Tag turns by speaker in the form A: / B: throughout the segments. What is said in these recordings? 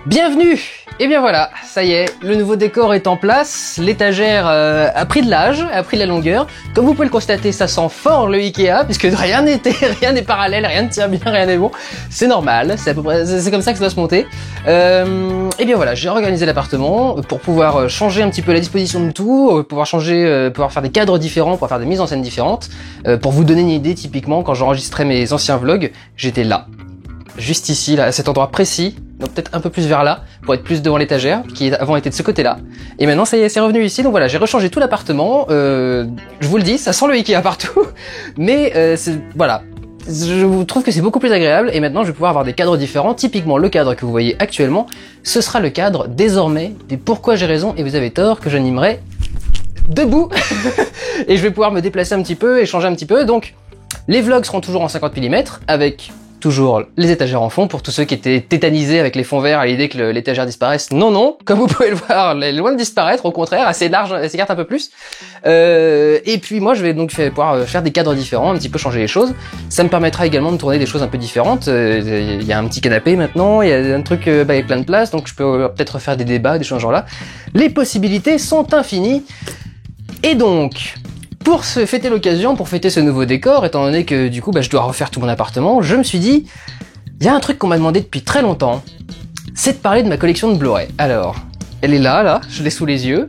A: Bienvenue! Et bien voilà, ça y est, le nouveau décor est en place, l'étagère a pris de l'âge, a pris de la longueur. Comme vous pouvez le constater, ça sent fort le Ikea, puisque rien n'est parallèle, rien ne tient bien, rien n'est bon. C'est normal, c'est à peu près, c'est comme ça que ça doit se monter. Et bien voilà, j'ai organisé l'appartement pour pouvoir changer un petit peu la disposition de tout, pouvoir faire des cadres différents, pouvoir faire des mises en scène différentes. Pour vous donner une idée, typiquement, quand j'enregistrais mes anciens vlogs, j'étais là. Juste ici, là, à cet endroit précis, donc peut-être un peu plus vers là, pour être plus devant l'étagère, qui avant était de ce côté-là. Et maintenant, ça y est, c'est revenu ici, donc voilà, j'ai rechangé tout l'appartement, je vous le dis, ça sent le Ikea partout, mais voilà, je trouve que c'est beaucoup plus agréable, et maintenant je vais pouvoir avoir des cadres différents. Typiquement, le cadre que vous voyez actuellement, ce sera le cadre, désormais, des pourquoi j'ai raison et vous avez tort, que j'animerai debout, et je vais pouvoir me déplacer un petit peu et changer un petit peu, donc les vlogs seront toujours en 50 mm, avec toujours les étagères en fond, pour tous ceux qui étaient tétanisés avec les fonds verts à l'idée que l'étagère disparaisse. Non, non, comme vous pouvez le voir, elle est loin de disparaître, au contraire, assez large, elle s'écarte un peu plus. Et puis moi, je vais donc pouvoir faire des cadres différents, un petit peu changer les choses. Ça me permettra également de tourner des choses un peu différentes. Il y a un petit canapé maintenant, il y a un truc avec plein de place, donc je peux peut-être faire des débats, des choses genre là. Les possibilités sont infinies. Et donc, pour se fêter l'occasion, pour fêter ce nouveau décor, étant donné que du coup je dois refaire tout mon appartement, je me suis dit, il y a un truc qu'on m'a demandé depuis très longtemps, c'est de parler de ma collection de Blu-ray. Alors, elle est là, je l'ai sous les yeux.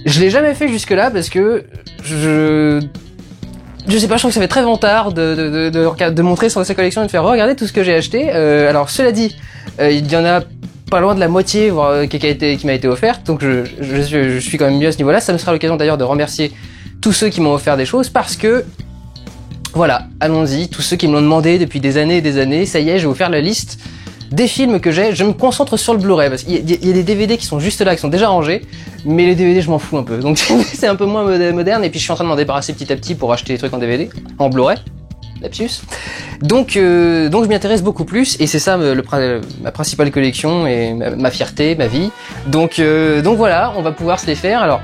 A: Je l'ai jamais fait jusque là parce que je sais pas, je trouve que ça fait très vantard de montrer sur sa collection et de faire regarder tout ce que j'ai acheté. Alors cela dit, il y en a pas loin de la moitié qui m'a été offerte, donc je suis quand même mieux à ce niveau-là. Ça me sera l'occasion d'ailleurs de remercier tous ceux qui m'ont offert des choses, parce que voilà, allons-y, tous ceux qui me l'ont demandé depuis des années et des années, ça y est, je vais vous faire la liste des films que j'ai. Je me concentre sur le Blu-ray, parce qu'il y a des DVD qui sont juste là, qui sont déjà rangés, mais les DVD je m'en fous un peu, donc c'est un peu moins moderne, et puis je suis en train de m'en débarrasser petit à petit pour acheter des trucs en DVD, en Blu-ray, lapsus. Donc je m'y intéresse beaucoup plus, et c'est ça ma principale collection, et ma fierté, ma vie, donc voilà, on va pouvoir se les faire. Alors,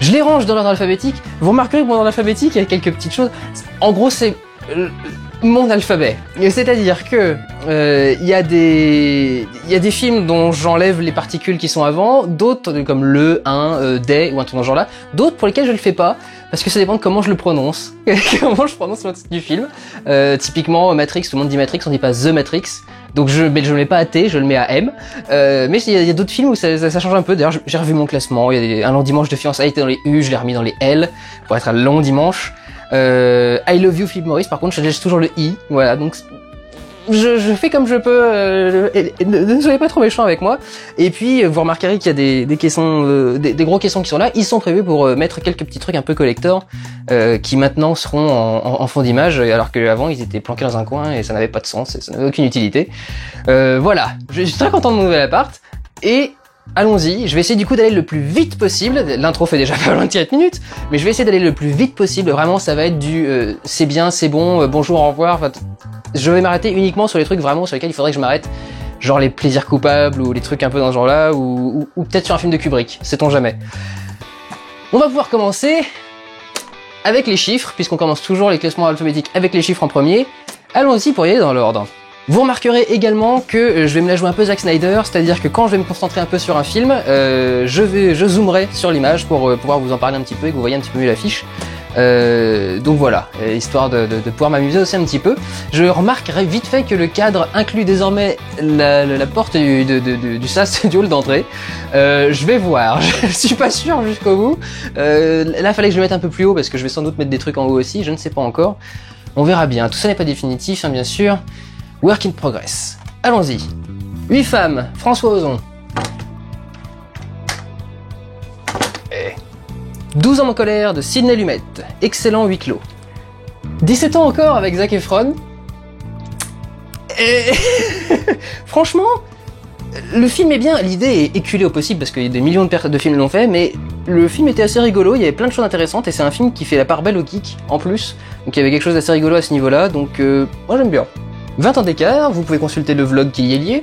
A: je les range dans l'ordre alphabétique. Vous remarquerez que mon ordre alphabétique, il y a quelques petites choses. En gros, c'est mon alphabet. C'est-à-dire que il y a des films dont j'enlève les particules qui sont avant, d'autres comme le, un, des ou un truc dans ce genre-là, d'autres pour lesquels je le fais pas, parce que ça dépend de comment je le prononce, comment je prononce le titre du film. Typiquement Matrix, tout le monde dit Matrix, on dit pas The Matrix. Donc je le mets pas à T, je le mets à M. Mais il y a d'autres films où ça change un peu. D'ailleurs, j'ai revu mon classement. Il y a un long dimanche de fiançailles était dans les U, je l'ai remis dans les L pour être un long dimanche. I Love You Philip Morris, par contre, je laisse toujours le I. Voilà, donc je fais comme je peux. Ne soyez pas trop méchants avec moi. Et puis vous remarquerez qu'il y a des caissons, des gros caissons qui sont là. Ils sont prévus pour mettre quelques petits trucs un peu collector qui maintenant seront en fond d'image, alors qu'avant ils étaient planqués dans un coin et ça n'avait pas de sens, ça n'avait aucune utilité. Voilà, je suis très content de mon nouvel appart, et allons-y. Je vais essayer du coup d'aller le plus vite possible. L'intro fait déjà pas loin de 4 minutes, mais je vais essayer d'aller le plus vite possible. Vraiment, ça va être du c'est bien, c'est bon, bonjour, au revoir. Enfin, je vais m'arrêter uniquement sur les trucs vraiment sur lesquels il faudrait que je m'arrête, genre les plaisirs coupables ou les trucs un peu dans ce genre-là, ou peut-être sur un film de Kubrick, sait-on jamais. On va pouvoir commencer avec les chiffres, puisqu'on commence toujours les classements alphabétiques avec les chiffres en premier. Allons-y pour y aller dans l'ordre. Vous remarquerez également que je vais me la jouer un peu Zack Snyder, c'est-à-dire que quand je vais me concentrer un peu sur un film, je zoomerai sur l'image pour pouvoir vous en parler un petit peu et que vous voyez un petit peu mieux l'affiche. Donc voilà, histoire de pouvoir m'amuser aussi un petit peu. Je remarquerai vite fait que le cadre inclut désormais la porte du SAS Studio d'entrée. Je vais voir, je suis pas sûr jusqu'au bout. Là, fallait que je le mette un peu plus haut parce que je vais sans doute mettre des trucs en haut aussi, je ne sais pas encore. On verra bien, tout ça n'est pas définitif, hein, bien sûr. Work in progress. Allons-y. 8 femmes, François Ozon. 12 ans en colère de Sidney Lumet. Excellent huis clos. 17 ans encore avec Zac Efron. Et franchement, le film est bien, l'idée est éculée au possible parce qu'il y a des millions de films l'ont fait, mais le film était assez rigolo, il y avait plein de choses intéressantes et c'est un film qui fait la part belle au geek en plus. Donc il y avait quelque chose d'assez rigolo à ce niveau-là, donc moi j'aime bien. 20 ans d'écart, vous pouvez consulter le vlog qui y est lié.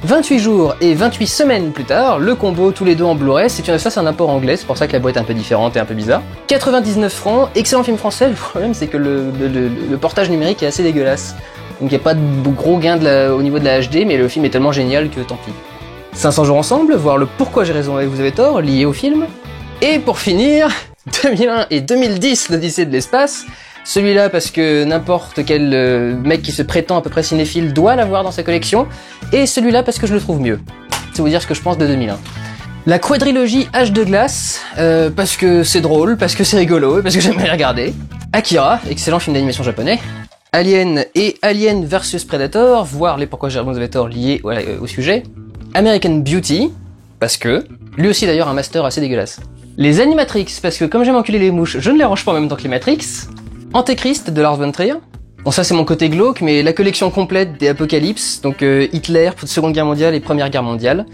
A: 28 jours et 28 semaines plus tard, le combo tous les deux en Blu-ray, ça c'est un import anglais, c'est pour ça que la boîte est un peu différente et un peu bizarre. 99 francs, excellent film français, le problème c'est que le portage numérique est assez dégueulasse. Donc il n'y a pas de gros gain au niveau de la HD, mais le film est tellement génial que tant pis. 500 jours ensemble, voir le pourquoi j'ai raison et vous avez tort, lié au film. Et pour finir, 2001 et 2010, l'Odyssée de l'espace. Celui-là parce que n'importe quel mec qui se prétend à peu près cinéphile doit l'avoir dans sa collection. Et celui-là parce que je le trouve mieux. C'est vous dire ce que je pense de 2001. La quadrilogie Âge de glace, parce que c'est drôle, parce que c'est rigolo, et parce que j'aime bien les regarder. Akira, excellent film d'animation japonais. Alien et Alien vs Predator, voir les pourquoi j'ai raison vous avez tort liés au sujet. American Beauty, parce que, lui aussi d'ailleurs un master assez dégueulasse. Les Animatrix, parce que comme j'aime enculer les mouches, je ne les range pas en même temps que les Matrix. Antéchrist de Lars von Trier. Bon ça c'est mon côté glauque, mais la collection complète des Apocalypse, donc Hitler, Seconde Guerre mondiale et Première Guerre mondiale.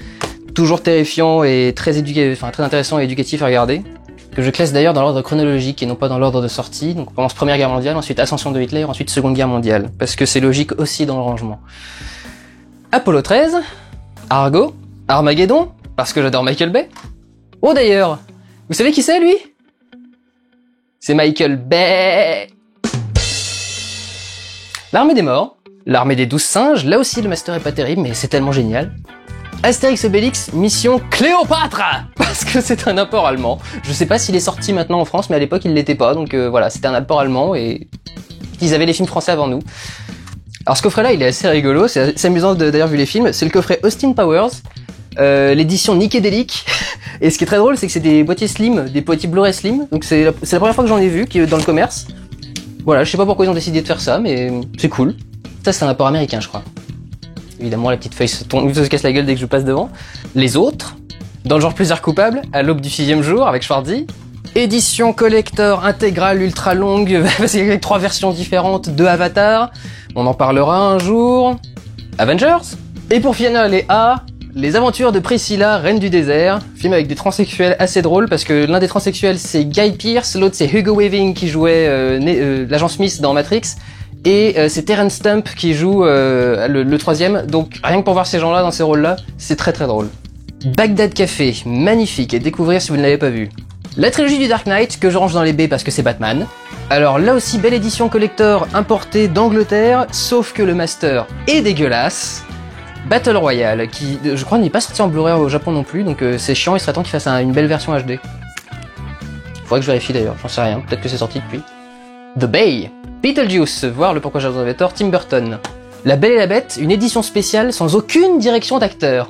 A: Toujours terrifiant et très intéressant et éducatif à regarder. Que je classe d'ailleurs dans l'ordre chronologique et non pas dans l'ordre de sortie. Donc on commence Première Guerre mondiale, ensuite Ascension de Hitler, ensuite Seconde Guerre mondiale. Parce que c'est logique aussi dans le rangement. Apollo 13. Argo, Armageddon, parce que j'adore Michael Bay. Oh d'ailleurs, vous savez qui c'est lui? C'est Michael Bay. L'Armée des morts, l'Armée des 12 singes, là aussi le master est pas terrible, mais c'est tellement génial. Astérix Obélix, Mission Cléopâtre, parce que c'est un apport allemand. Je sais pas s'il est sorti maintenant en France, mais à l'époque il l'était pas, donc voilà, c'était un apport allemand et ils avaient les films français avant nous. Alors ce coffret-là, il est assez rigolo, c'est assez amusant d'ailleurs vu les films. C'est le coffret Austin Powers, l'édition Nickelodeon. Et ce qui est très drôle, c'est que c'est des boîtiers slim, des boîtiers Blu-ray slim. Donc c'est la première fois que j'en ai vu, qui est dans le commerce. Voilà, je sais pas pourquoi ils ont décidé de faire ça, mais c'est cool. Ça c'est un apport américain, je crois. Évidemment, la petite feuille se casse la gueule dès que je passe devant. Les autres, dans le genre plaisir coupable, à l'aube du 6e jour avec Schwarzy. Édition collector intégrale ultra longue, parce qu'il y a 3 versions différentes de Avatar. On en parlera un jour. Avengers. Et pour finir les A, les aventures de Priscilla, reine du désert. Film avec des transsexuels assez drôles, parce que l'un des transsexuels c'est Guy Pearce, l'autre c'est Hugo Weaving qui jouait l'agent Smith dans Matrix. Et c'est Terrence Stamp qui joue le troisième. Donc rien que pour voir ces gens-là dans ces rôles-là, c'est très très drôle. Bagdad Café, magnifique, à découvrir si vous ne l'avez pas vu. La trilogie du Dark Knight, que je range dans les B parce que c'est Batman. Alors là aussi, belle édition collector importée d'Angleterre, sauf que le master est dégueulasse. Battle Royale, qui je crois n'est pas sorti en Blu-ray au Japon non plus, donc c'est chiant, il serait temps qu'il fasse une belle version HD. Faudrait que je vérifie d'ailleurs, j'en sais rien, peut-être que c'est sorti depuis. The Bay, Beetlejuice, voir le pourquoi j'avais tort, Tim Burton. La Belle et la Bête, une édition spéciale sans aucune direction d'acteur.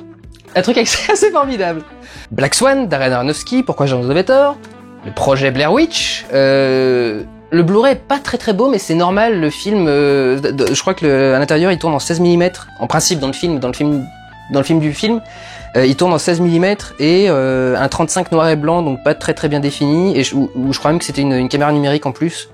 A: Un truc assez formidable. Black Swan, Darren Aronofsky, pourquoi j'en avais tort. Le projet Blair Witch. Le Blu-ray est pas très très beau, mais c'est normal, le film, je crois que à l'intérieur il tourne en 16 mm. En principe, dans le film du film, il tourne en 16 mm et un 35 noir et blanc, donc pas très très bien défini. Et je crois même que c'était une caméra numérique en plus,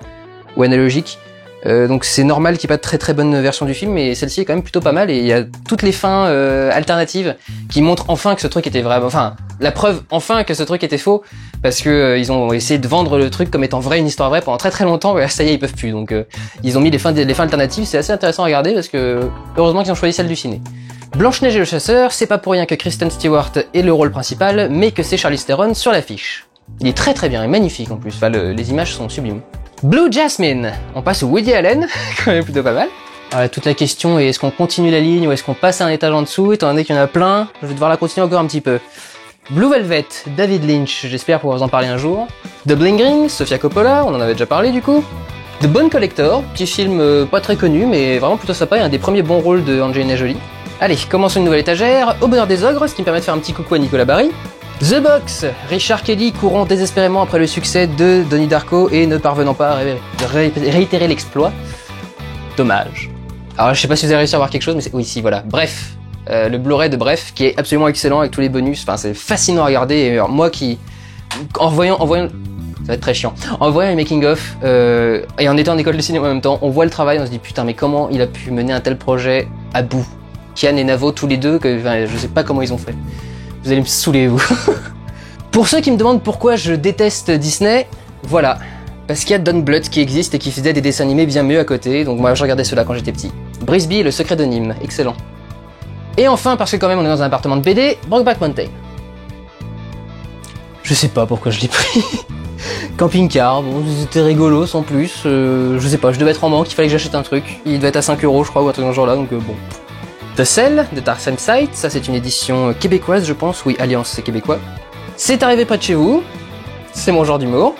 A: ou analogique. Donc c'est normal qu'il n'y ait pas de très très bonne version du film, mais celle-ci est quand même plutôt pas mal et il y a toutes les fins alternatives qui montrent enfin que ce truc était vrai, enfin la preuve enfin que ce truc était faux, parce que ils ont essayé de vendre le truc comme étant vrai, une histoire vraie pendant très très longtemps, et ça y est ils peuvent plus, donc ils ont mis les fins alternatives, c'est assez intéressant à regarder parce que heureusement qu'ils ont choisi celle du ciné. Blanche-Neige et le chasseur, c'est pas pour rien que Kristen Stewart est le rôle principal, mais que c'est Charlize Theron sur l'affiche. Il est très très bien et magnifique en plus, enfin les images sont sublimes. Blue Jasmine, on passe au Woody Allen, quand même plutôt pas mal. Alors, toute la question est, est-ce qu'on continue la ligne ou est-ce qu'on passe à un étage en dessous, étant donné qu'il y en a plein, je vais devoir la continuer encore un petit peu. Blue Velvet, David Lynch, j'espère pouvoir vous en parler un jour. The Bling Ring, Sofia Coppola, on en avait déjà parlé du coup. The Bone Collector, petit film pas très connu mais vraiment plutôt sympa et un des premiers bons rôles de Angelina Jolie. Allez, commençons une nouvelle étagère, Au bonheur des ogres, ce qui me permet de faire un petit coucou à Nicolas Barry. The Box, Richard Kelly courant désespérément après le succès de Donnie Darko et ne parvenant pas à réitérer l'exploit. Dommage. Alors je sais pas si vous avez réussi à voir quelque chose, mais oui si voilà. Bref, le Blu-ray de Bref qui est absolument excellent avec tous les bonus, enfin c'est fascinant à regarder et moi qui, en voyant, ça va être très chiant, en voyant les making of et en étant en école de cinéma en même temps, on voit le travail, on se dit putain mais comment il a pu mener un tel projet à bout. Kian et Navo tous les deux, je sais pas comment ils ont fait. Vous allez me saouler, vous. Pour ceux qui me demandent pourquoi je déteste Disney, voilà. Parce qu'il y a Don Bluth qui existe et qui faisait des dessins animés bien mieux à côté, donc moi je regardais ceux-là quand j'étais petit. Brisby, le secret de Nîmes, excellent. Et enfin, parce que quand même on est dans un appartement de BD, Brokeback Mountain. Je sais pas pourquoi je l'ai pris. Camping-car, bon, c'était rigolo sans plus. Je sais pas, je devais être en manque, il fallait que j'achète un truc. Il devait être à 5 € je crois, ou un truc dans ce genre-là, donc bon. The Cell, de Tarsem Site, ça c'est une édition québécoise je pense, oui, Alliance c'est québécois. C'est arrivé près de chez vous, c'est mon genre d'humour.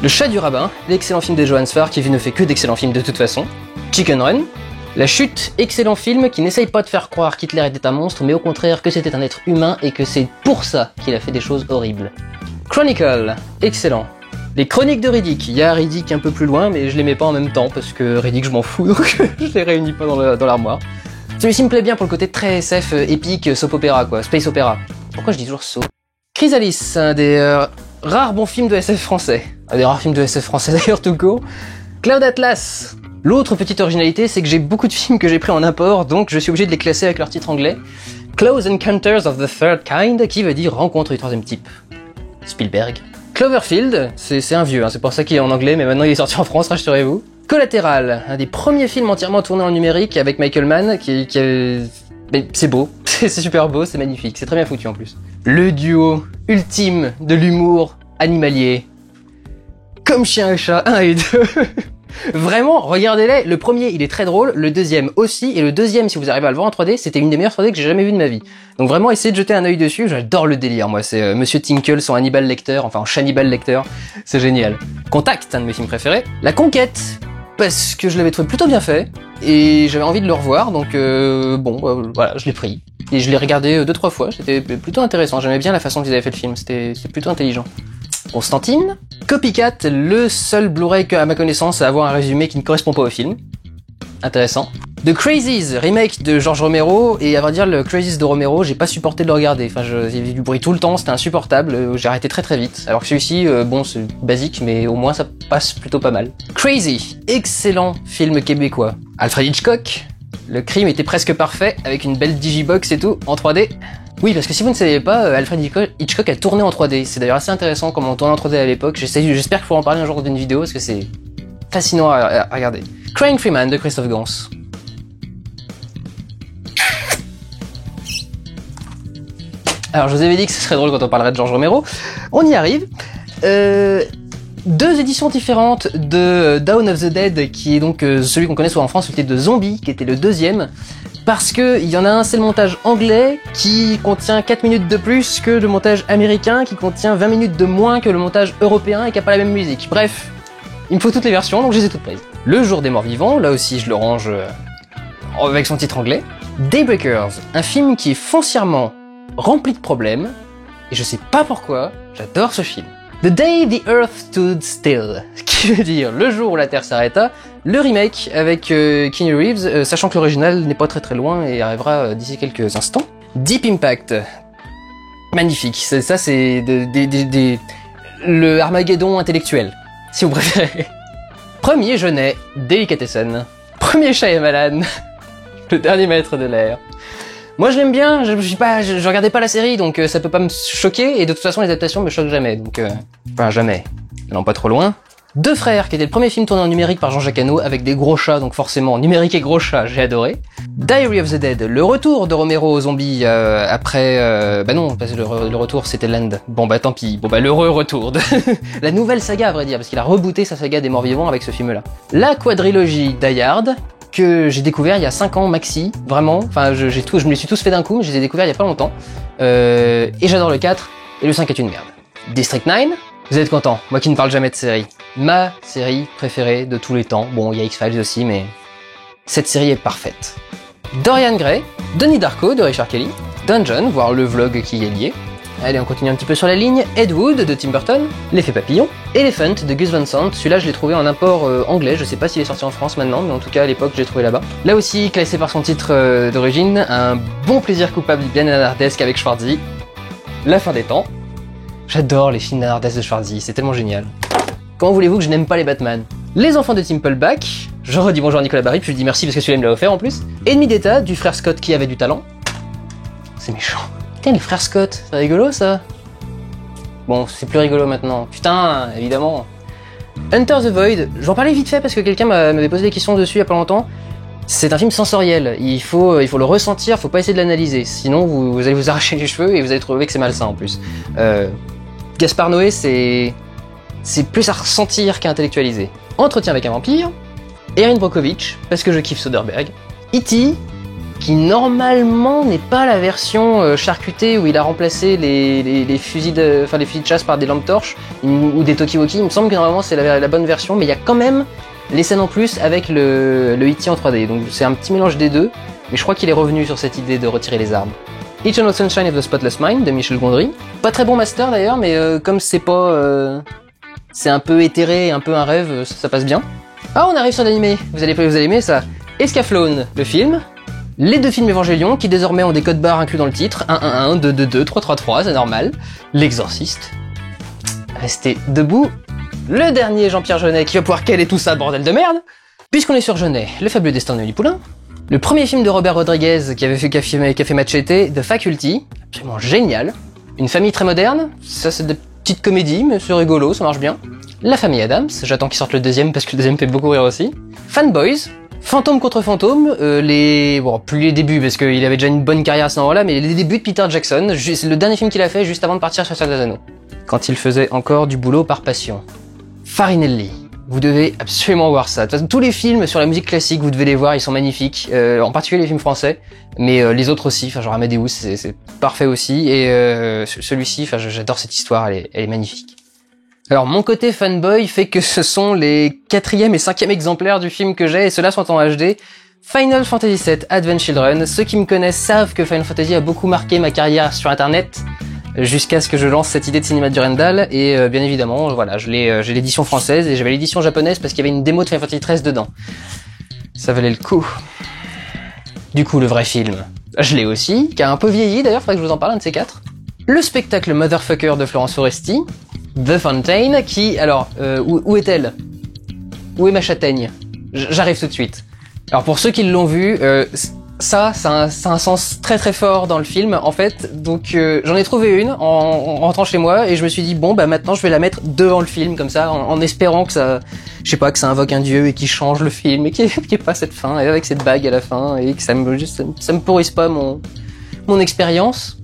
A: Le Chat du Rabbin, l'excellent film de Johann Sfar qui ne fait que d'excellents films de toute façon. Chicken Run. La Chute, excellent film qui n'essaye pas de faire croire qu'Hitler était un monstre, mais au contraire que c'était un être humain et que c'est pour ça qu'il a fait des choses horribles. Chronicle, excellent. Les Chroniques de Riddick, il y a Riddick un peu plus loin, mais je les mets pas en même temps parce que Riddick je m'en fous, donc je les réunis pas dans l'armoire. Celui-ci me plaît bien pour le côté très SF, épique, soap opéra quoi, space opéra. Pourquoi je dis toujours soap? Chrysalis, un des rares bons films de SF français. Un des rares films de SF français d'ailleurs tout court. Cloud Atlas. L'autre petite originalité, c'est que j'ai beaucoup de films que j'ai pris en import, donc je suis obligé de les classer avec leur titre anglais. Close Encounters of the Third Kind, qui veut dire Rencontre du troisième type. Spielberg. Cloverfield, c'est un vieux, hein, c'est pour ça qu'il est en anglais, mais maintenant il est sorti en France, rassurez-vous. Collatéral, un des premiers films entièrement tournés en numérique avec Michael Mann, mais c'est beau, c'est super beau, c'est magnifique, c'est très bien foutu en plus. Le duo ultime de l'humour animalier. Comme Chien et Chat 1 et 2. Vraiment, regardez-les, le premier il est très drôle, le deuxième aussi, et le deuxième si vous arrivez à le voir en 3D, c'était une des meilleures 3D que j'ai jamais vues de ma vie. Donc vraiment essayez de jeter un œil dessus, j'adore le délire moi, c'est Monsieur Tinkle sans Hannibal Lecter, enfin en Shannibal Lecter, c'est génial. Contact, un de mes films préférés. La Conquête, parce que je l'avais trouvé plutôt bien fait, et j'avais envie de le revoir, donc voilà, je l'ai pris. Et je l'ai regardé 2-3 fois, c'était plutôt intéressant, j'aimais bien la façon qu'ils avaient fait le film, c'était plutôt intelligent. Constantine. Copycat, le seul Blu-ray à ma connaissance à avoir un résumé qui ne correspond pas au film. Intéressant. The Crazies, remake de George Romero, et à vrai dire, le Crazies de Romero, j'ai pas supporté de le regarder. Enfin, il y avait du bruit tout le temps, c'était insupportable, j'ai arrêté très vite. Alors que celui-ci, bon, c'est basique, mais au moins ça passe plutôt pas mal. Crazy, excellent film québécois. Alfred Hitchcock, le crime était presque parfait, avec une belle digibox et tout, en 3D. Oui, parce que si vous ne saviez pas, Alfred Hitchcock a tourné en 3D. C'est d'ailleurs assez intéressant comment on tournait en 3D à l'époque. J'espère qu'il faut en parler un jour d'une vidéo parce que c'est fascinant à regarder. Crying Freeman de Christophe Gans. Alors, je vous avais dit que ce serait drôle quand on parlerait de George Romero. On y arrive. Deux éditions différentes de Dawn of the Dead, qui est donc celui qu'on connaît soit en France, le titre de Zombie, qui était le deuxième. Parce que il y en a un, c'est le montage anglais qui contient 4 minutes de plus que le montage américain qui contient 20 minutes de moins que le montage européen et qui a pas la même musique. Bref, il me faut toutes les versions donc je les ai toutes prises. Le jour des morts vivants, là aussi je le range avec son titre anglais. Daybreakers, un film qui est foncièrement rempli de problèmes et je sais pas pourquoi, j'adore ce film. The Day the Earth Stood Still, qui veut dire le jour où la Terre s'arrêta, le remake avec Keanu Reeves, sachant que l'original n'est pas très loin et arrivera d'ici quelques instants. Deep Impact, magnifique, ça c'est le Armageddon intellectuel, si vous préférez. Premier Jeunet, Delicatessen. Premier Shyamalan, le dernier maître de l'air. Moi je l'aime bien, je regardais pas la série donc ça peut pas me choquer et de toute façon les adaptations me choquent jamais donc enfin jamais, non pas trop loin. Deux frères qui était le premier film tourné en numérique par Jean-Jacques Hano avec des gros chats donc forcément numérique et gros chats j'ai adoré. Diary of the Dead, le retour de Romero aux zombies après bah non parce que le retour c'était Land. Bon bah tant pis, bon bah l'heureux retour de la nouvelle saga à vrai dire parce qu'il a rebooté sa saga des morts vivants avec ce film là. La quadrilogie Die Hard que j'ai découvert il y a 5 ans maxi, vraiment, enfin je me les suis tous fait d'un coup, mais je les ai découverts il y a pas longtemps, et j'adore le 4, et le 5 est une merde. District 9, vous êtes content, moi qui ne parle jamais de série, ma série préférée de tous les temps, bon il y a X-Files aussi, mais cette série est parfaite. Dorian Gray, Donnie Darko de Richard Kelly, Dungeon, voire le vlog qui y est lié. Allez, on continue un petit peu sur la ligne. Ed Wood de Tim Burton, L'effet papillon, Elephant de Gus Van Sant, celui-là je l'ai trouvé en import anglais, je sais pas s'il est sorti en France maintenant, mais en tout cas à l'époque je l'ai trouvé là-bas. Là aussi, classé par son titre d'origine, un bon plaisir coupable bien nanardesque avec Schwarzy. La fin des temps. J'adore les films nanardesques de Schwarzy, c'est tellement génial. Comment voulez-vous que je n'aime pas les Batman? Les enfants de Timpleback, je redis bonjour à Nicolas Barry, puis je lui dis merci parce que celui-là me l'a offert en plus. Ennemi d'État du frère Scott qui avait du talent. C'est méchant. Putain, les frères Scott, c'est rigolo ça. Bon, c'est plus rigolo maintenant. Putain, évidemment. Hunter the Void, j'en parlais vite fait parce que quelqu'un m'avait posé des questions dessus il y a pas longtemps. C'est un film sensoriel, il faut le ressentir, faut pas essayer de l'analyser, sinon vous allez vous arracher les cheveux et vous allez trouver que c'est malsain en plus. Gaspard Noé, c'est c'est plus à ressentir qu'à intellectualiser. Entretien avec un vampire, Erin Brockovich, parce que je kiffe Soderbergh, E.T., qui normalement n'est pas la version charcutée où il a remplacé les fusils de chasse par des lampes torches ou des talkie-walkie. Il me semble que normalement c'est la bonne version, mais il y a quand même les scènes en plus avec le E.T. en 3D. Donc c'est un petit mélange des deux, mais je crois qu'il est revenu sur cette idée de retirer les armes. Eternal Sunshine of the Spotless Mind de Michel Gondry. Pas très bon master d'ailleurs, mais comme c'est pas... c'est un peu éthéré, un peu un rêve, ça passe bien. Ah, on arrive sur l'animé, vous allez aimer ça. Escaflowne, le film. Les 2 films Évangélion, qui désormais ont des codes barres inclus dans le titre. 1-1-1, 2-2-2, 3-3-3, c'est normal. L'Exorciste. Restez debout. Le dernier Jean-Pierre Jeunet qui va pouvoir caler tout ça, bordel de merde. Puisqu'on est sur Jeunet, Le fabuleux destin de Nelly Poulain. Le premier film de Robert Rodriguez qui a fait Machete, The Faculty. Absolument génial. Une famille très moderne. Ça, c'est des petites comédies, mais c'est rigolo, ça marche bien. La famille Adams. J'attends qu'il sorte le deuxième parce que le deuxième fait beaucoup rire aussi. Fanboys. Fantôme contre fantôme, plus les débuts parce qu'il avait déjà une bonne carrière à ce moment-là, mais les débuts de Peter Jackson, c'est le dernier film qu'il a fait juste avant de partir sur Seigneur des Anneaux, quand il faisait encore du boulot par passion. Farinelli, vous devez absolument voir ça. De toute façon, tous les films sur la musique classique, vous devez les voir, ils sont magnifiques, en particulier les films français, mais les autres aussi, genre Amadeus, c'est parfait aussi, et celui-ci, j'adore cette histoire, elle est magnifique. Alors mon côté fanboy fait que ce sont les 4e et 5e exemplaires du film que j'ai, et ceux-là sont en HD. Final Fantasy VII Advent Children. Ceux qui me connaissent savent que Final Fantasy a beaucoup marqué ma carrière sur internet, jusqu'à ce que je lance cette idée de cinéma Durandal, et bien évidemment, voilà, j'ai l'édition française, et j'avais l'édition japonaise parce qu'il y avait une démo de Final Fantasy XIII dedans. Ça valait le coup. Du coup, le vrai film, je l'ai aussi, qui a un peu vieilli d'ailleurs, faudrait que je vous en parle, un de ces 4. Le spectacle Motherfucker de Florence Foresti. The Fountain, qui... Alors, où est-elle? Où est ma châtaigne? J'arrive tout de suite. Alors pour ceux qui l'ont vu, ça a un sens très très fort dans le film, en fait. Donc j'en ai trouvé une en rentrant chez moi, et je me suis dit, bon, bah maintenant je vais la mettre devant le film, comme ça, en espérant que ça... Je sais pas, que ça invoque un dieu et qu'il change le film, et qu'il n'y ait pas cette fin, et avec cette bague à la fin, et que ça me pourrisse pas mon expérience.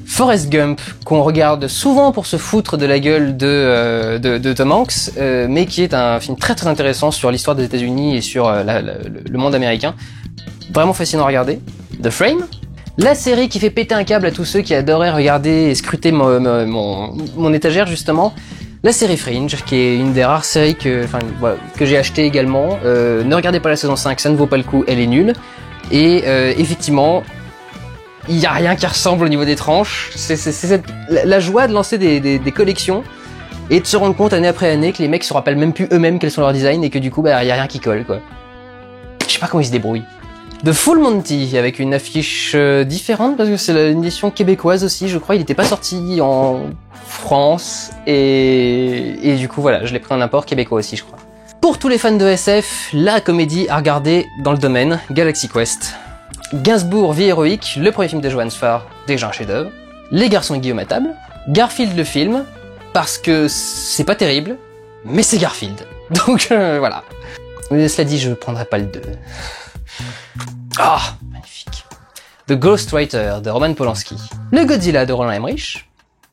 A: Forrest Gump, qu'on regarde souvent pour se foutre de la gueule de Tom Hanks, mais qui est un film très très intéressant sur l'histoire des États-Unis et sur le monde américain. Vraiment fascinant à regarder. The Frame, la série qui fait péter un câble à tous ceux qui adoraient regarder et scruter mon étagère justement. La série Fringe, qui est une des rares séries que j'ai acheté également. Ne regardez pas la saison 5, ça ne vaut pas le coup, elle est nulle. Et effectivement, il y a rien qui ressemble au niveau des tranches. C'est la joie de lancer des collections et de se rendre compte année après année que les mecs se rappellent même plus eux-mêmes quels sont leurs designs, et que du coup, il y a rien qui colle, quoi. Je sais pas comment ils se débrouillent. The Full Monty, avec une affiche différente, parce que c'est une édition québécoise aussi, je crois. Il n'était pas sorti en France, et du coup, voilà, je l'ai pris en import québécois aussi, je crois. Pour tous les fans de SF, la comédie à regarder dans le domaine, Galaxy Quest. Gainsbourg, vie héroïque, le premier film de Johannes Farr, déjà un chef-d'œuvre. Les garçons de Guillaume à table. Garfield le film, parce que c'est pas terrible, mais c'est Garfield. Donc voilà. Mais cela dit, je prendrai pas le 2. Ah, magnifique. The Ghostwriter de Roman Polanski. Le Godzilla de Roland Emmerich.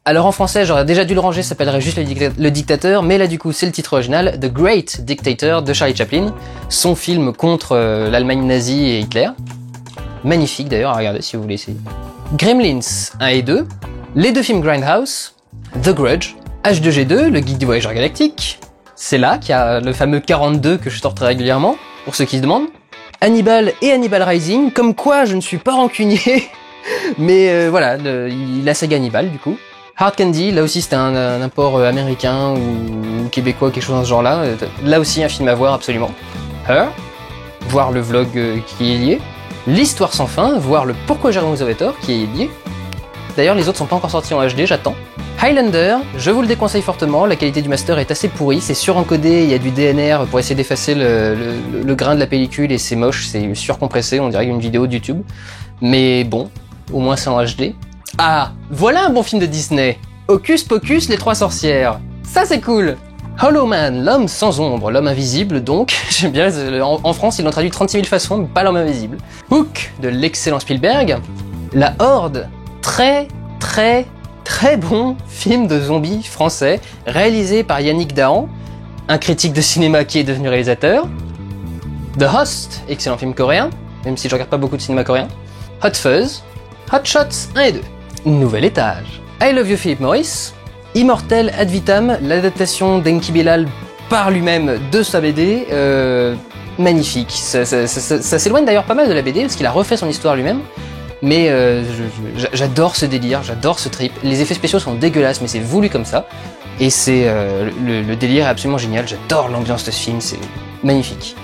A: Alors en français, j'aurais déjà dû le ranger, ça s'appellerait juste le dictateur, mais là du coup c'est le titre original, The Great Dictator de Charlie Chaplin, son film contre l'Allemagne nazie et Hitler. Magnifique d'ailleurs à regarder si vous voulez essayer. Gremlins 1 et 2, les 2 films Grindhouse, The Grudge, H2G2, le guide du voyageur galactique, c'est là qu'il y a le fameux 42 que je sors très régulièrement, pour ceux qui se demandent, Hannibal et Hannibal Rising, comme quoi je ne suis pas rancunier, mais voilà, la saga Hannibal du coup. Hard Candy, là aussi c'était un import américain ou québécois, quelque chose dans ce genre-là, là aussi un film à voir absolument. Her, voir le vlog qui est lié. L'Histoire sans fin, voir le Pourquoi Jérôme avait tort, qui est lié. D'ailleurs, les autres sont pas encore sortis en HD, j'attends. Highlander, je vous le déconseille fortement, la qualité du master est assez pourrie, c'est surencodé, il y a du DNR pour essayer d'effacer le grain de la pellicule, et c'est moche, c'est surcompressé, on dirait une vidéo de YouTube. Mais bon, au moins c'est en HD. Ah, voilà un bon film de Disney. Hocus Pocus, les 3 sorcières. Ça c'est cool. Hollow Man, l'homme sans ombre, l'homme invisible donc, j'aime bien, en France ils l'ont traduit 36 000 façons, mais pas l'homme invisible. Hook, de l'excellent Spielberg. La Horde, très très bon film de zombies français, réalisé par Yannick Dahan, un critique de cinéma qui est devenu réalisateur. The Host, excellent film coréen, même si je regarde pas beaucoup de cinéma coréen. Hot Fuzz, Hot Shots 1 et 2. Nouvel étage. I Love You Philip Morris, Immortel Ad Vitam, l'adaptation d'Enki Bilal par lui-même de sa BD, magnifique. Ça s'éloigne d'ailleurs pas mal de la BD parce qu'il a refait son histoire lui-même. Mais j'adore ce délire, j'adore ce trip. Les effets spéciaux sont dégueulasses, mais c'est voulu comme ça. Et c'est le délire est absolument génial. J'adore l'ambiance de ce film, c'est magnifique.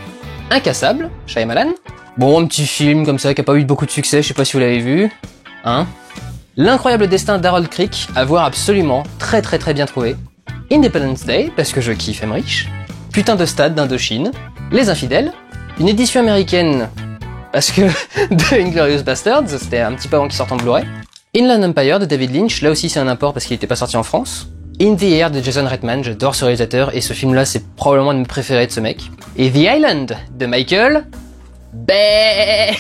A: Incassable, Shyamalan. Bon, un petit film comme ça qui a pas eu beaucoup de succès, je sais pas si vous l'avez vu. Hein? L'incroyable destin d'Harold Crick, à voir absolument, très très très bien trouvé. Independence Day, parce que je kiffe Emmerich. Putain de stade d'Indochine. Les Infidèles. Une édition américaine, parce que de Inglourious Basterds, c'était un petit peu avant qu'il sorte en Blu-ray. Inland Empire de David Lynch, là aussi c'est un import parce qu'il était pas sorti en France. In the Air de Jason Reitman, j'adore ce réalisateur et ce film-là c'est probablement un de mes préférés de ce mec. Et The Island de Michael Bay.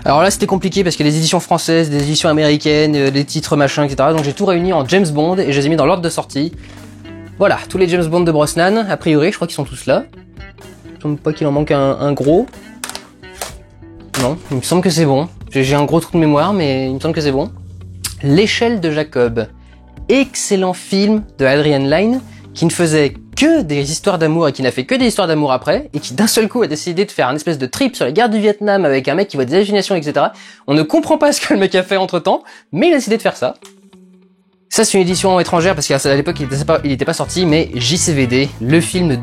A: Alors là c'était compliqué parce qu'il y a des éditions françaises, des éditions américaines, des titres machin, etc. Donc j'ai tout réuni en James Bond et je les ai mis dans l'ordre de sortie. Voilà, tous les James Bond de Brosnan, a priori, je crois qu'ils sont tous là. Il me semble pas qu'il en manque un gros. Non, il me semble que c'est bon. J'ai un gros trou de mémoire, mais il me semble que c'est bon. L'échelle de Jacob. Excellent film de Adrian Lyne, qui ne faisait que des histoires d'amour et qui n'a fait que des histoires d'amour après, et qui d'un seul coup a décidé de faire un espèce de trip sur les guerres du Vietnam avec un mec qui voit des hallucinations, etc. On ne comprend pas ce que le mec a fait entre temps, mais il a décidé de faire ça. Ça c'est une édition étrangère parce qu'à l'époque il était pas sorti, mais JCVD, le film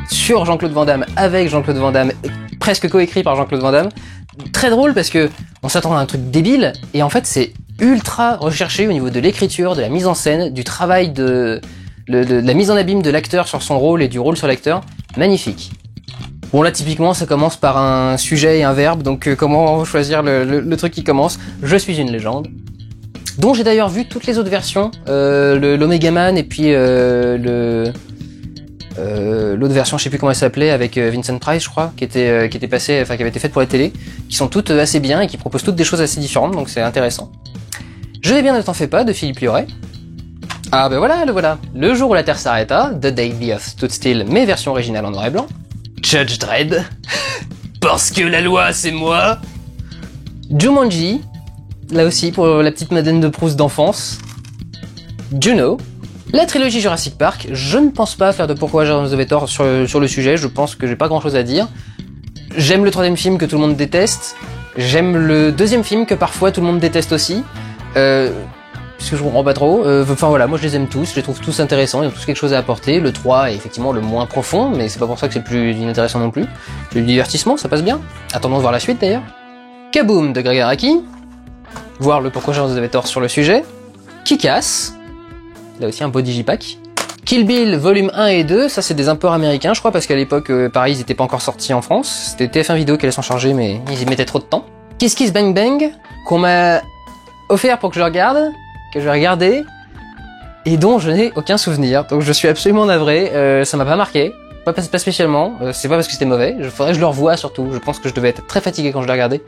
A: sur Jean-Claude Van Damme avec Jean-Claude Van Damme, presque coécrit par Jean-Claude Van Damme. Très drôle parce que on s'attend à un truc débile et en fait c'est ultra recherché au niveau de l'écriture, de la mise en scène, du travail de la mise en abîme de l'acteur sur son rôle et du rôle sur l'acteur. Magnifique. Bon là typiquement ça commence par un sujet et un verbe, donc comment choisir le truc qui commence? Je suis une légende. Dont j'ai d'ailleurs vu toutes les autres versions, l'Omega Man et puis l'autre version, je sais plus comment elle s'appelait, avec Vincent Price, je crois, qui avait été faite pour la télé, qui sont toutes assez bien et qui proposent toutes des choses assez différentes, donc c'est intéressant. Je vais bien Ne t'en fais pas de Philippe Lioré. Ah ben voilà, le voilà. Le jour où la Terre s'arrêta, The Day the Earth Stood Still, mais version originale en noir et blanc. Judge Dredd. Parce que la loi c'est moi. Jumanji. Là aussi pour la petite Madeleine de Proust d'enfance. Juno. La trilogie Jurassic Park. Je ne pense pas faire de Pourquoi vous avez tort sur le sujet. Je pense que j'ai pas grand chose à dire. J'aime le troisième film que tout le monde déteste. J'aime le deuxième film que parfois tout le monde déteste aussi. Parce que je comprends pas trop. Enfin voilà, moi je les aime tous. Je les trouve tous intéressants. Ils ont tous quelque chose à apporter. Le 3 est effectivement le moins profond, mais c'est pas pour ça que c'est le plus inintéressant non plus. C'est du divertissement, ça passe bien. Attendons de voir la suite d'ailleurs. Kaboom de Greg Araki. Voir le Pourquoi vous avez tort sur le sujet. Kick-Ass. Là aussi un beau digipack. Kill Bill volume 1 et 2, ça c'est des imports américains je crois parce qu'à l'époque pareil ils étaient pas encore sortis en France. C'était TF1 Vidéo qui allait s'en charger mais ils y mettaient trop de temps. Kiss Kiss Bang Bang, qu'on m'a offert pour que je regarde, que je vais regarder, et dont je n'ai aucun souvenir. Donc je suis absolument navré, ça m'a pas marqué, pas spécialement, c'est pas parce que c'était mauvais, faudrait que je le revoie surtout, je pense que je devais être très fatigué quand je l'ai regardé.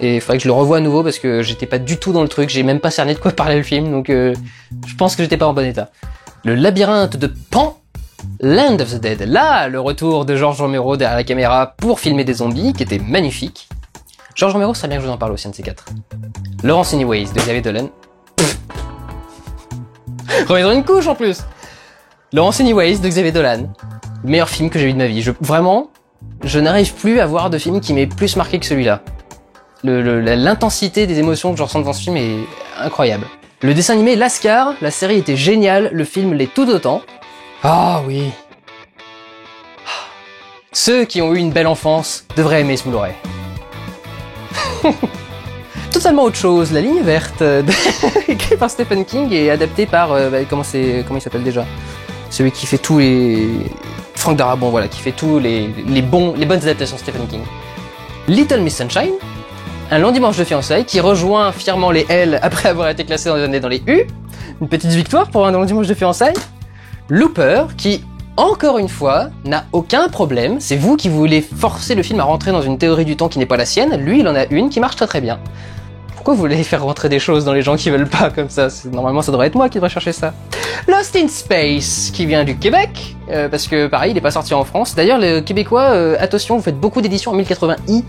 A: Et il faudrait que je le revoie à nouveau parce que j'étais pas du tout dans le truc, j'ai même pas cerné de quoi parlait le film, donc je pense que j'étais pas en bon état. Le labyrinthe de Pan, Land of the Dead, là le retour de George Romero derrière la caméra pour filmer des zombies, qui était magnifique. George Romero, ça serait bien que je vous en parle aussi, un de ces quatre. Laurence Anyways de Xavier Dolan. Remettons une couche en plus. Laurence Anyways de Xavier Dolan. Le meilleur film que j'ai vu de ma vie. Vraiment, je n'arrive plus à voir de film qui m'ait plus marqué que celui-là. L'intensité des émotions que je ressens devant ce film est incroyable. Le dessin animé Lascar, la série était géniale, le film l'est tout autant. Ah oui. Ceux qui ont eu une belle enfance devraient aimer ce Blu-ray. Totalement autre chose, La Ligne Verte, écrit par Stephen King et adapté par comment il s'appelle déjà, celui qui fait tous les Frank Darabont, voilà, qui fait tous les bonnes adaptations de Stephen King. Little Miss Sunshine, un long dimanche de fiançailles qui rejoint fièrement les L après avoir été classé dans les U, une petite victoire pour un long dimanche de fiançailles. Looper, qui encore une fois n'a aucun problème, c'est vous qui voulez forcer le film à rentrer dans une théorie du temps qui n'est pas la sienne, lui il en a une qui marche très très bien. Pourquoi vous voulez faire rentrer des choses dans les gens qui veulent pas comme ça? Normalement, ça devrait être moi qui devrais chercher ça. Lost in Space, qui vient du Québec, parce que pareil, il est pas sorti en France. D'ailleurs, les Québécois, attention, vous faites beaucoup d'éditions en 1080i.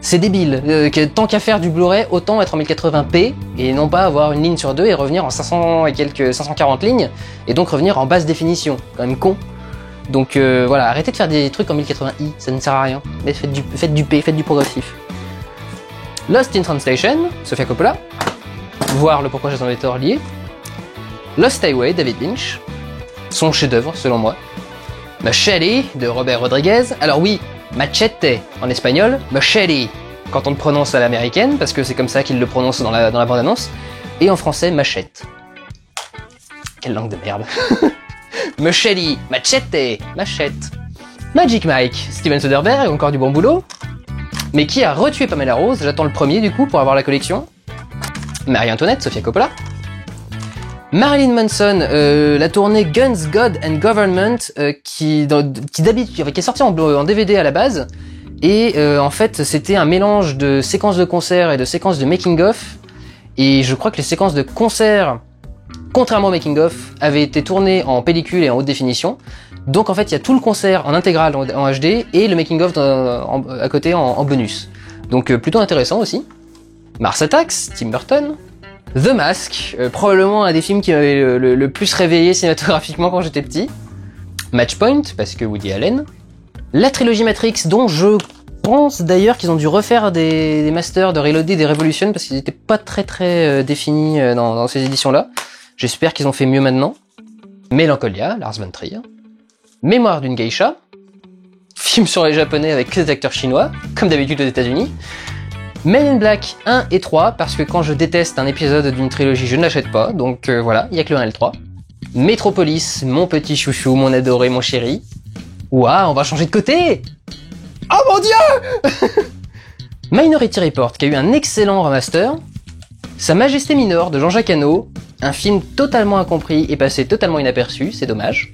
A: C'est débile. Tant qu'à faire du Blu-ray, autant être en 1080p et non pas avoir une ligne sur deux et revenir en 500 et quelques 540 lignes et donc revenir en basse définition. Quand même con. Donc voilà, arrêtez de faire des trucs en 1080i, ça ne sert à rien. Mais faites du P, faites du progressif. Lost in Translation, Sofia Coppola. Voir le pourquoi Jason Leto lié. Lost Highway, David Lynch. Son chef-d'œuvre, selon moi. Machete, de Robert Rodriguez. Alors oui, machete en espagnol, machete quand on le prononce à l'américaine, parce que c'est comme ça qu'il le prononce dans la bande-annonce. Et en français, machette. Quelle langue de merde. Machete, machete, machette. Magic Mike, Steven Soderbergh, encore du bon boulot. Mais qui a retué Pamela Rose? J'attends le premier du coup pour avoir la collection. Marie-Antoinette, Sofia Coppola. Marilyn Manson, la tournée Guns, God and Government, qui est sortie en DVD à la base, et en fait c'était un mélange de séquences de concerts et de séquences de making-of, et je crois que les séquences de concerts, contrairement au making-of, avaient été tournées en pellicule et en haute définition, donc en fait il y a tout le concert en intégrale en HD, et le making-of à côté en bonus. Donc plutôt intéressant aussi. Mars Attacks, Tim Burton. The Mask, probablement un des films qui m'avait le plus réveillé cinématographiquement quand j'étais petit. Matchpoint, parce que Woody Allen. La trilogie Matrix, dont je pense d'ailleurs qu'ils ont dû refaire des masters de Reloaded et des Revolution, parce qu'ils n'étaient pas très définis dans ces éditions-là. J'espère qu'ils ont fait mieux maintenant. Mélancolia, Lars von Trier. Mémoire d'une geisha. Film sur les japonais avec que des acteurs chinois, comme d'habitude aux États-Unis. Men in Black 1 et 3, parce que quand je déteste un épisode d'une trilogie, je ne l'achète pas, donc voilà, il y a que le 1 et le 3. Metropolis, mon petit chouchou, mon adoré, mon chéri. Ouah, on va changer de côté! Oh mon dieu! Minority Report, qui a eu un excellent remaster. Sa Majesté Mineure de Jean-Jacques Hano, un film totalement incompris et passé totalement inaperçu, c'est dommage.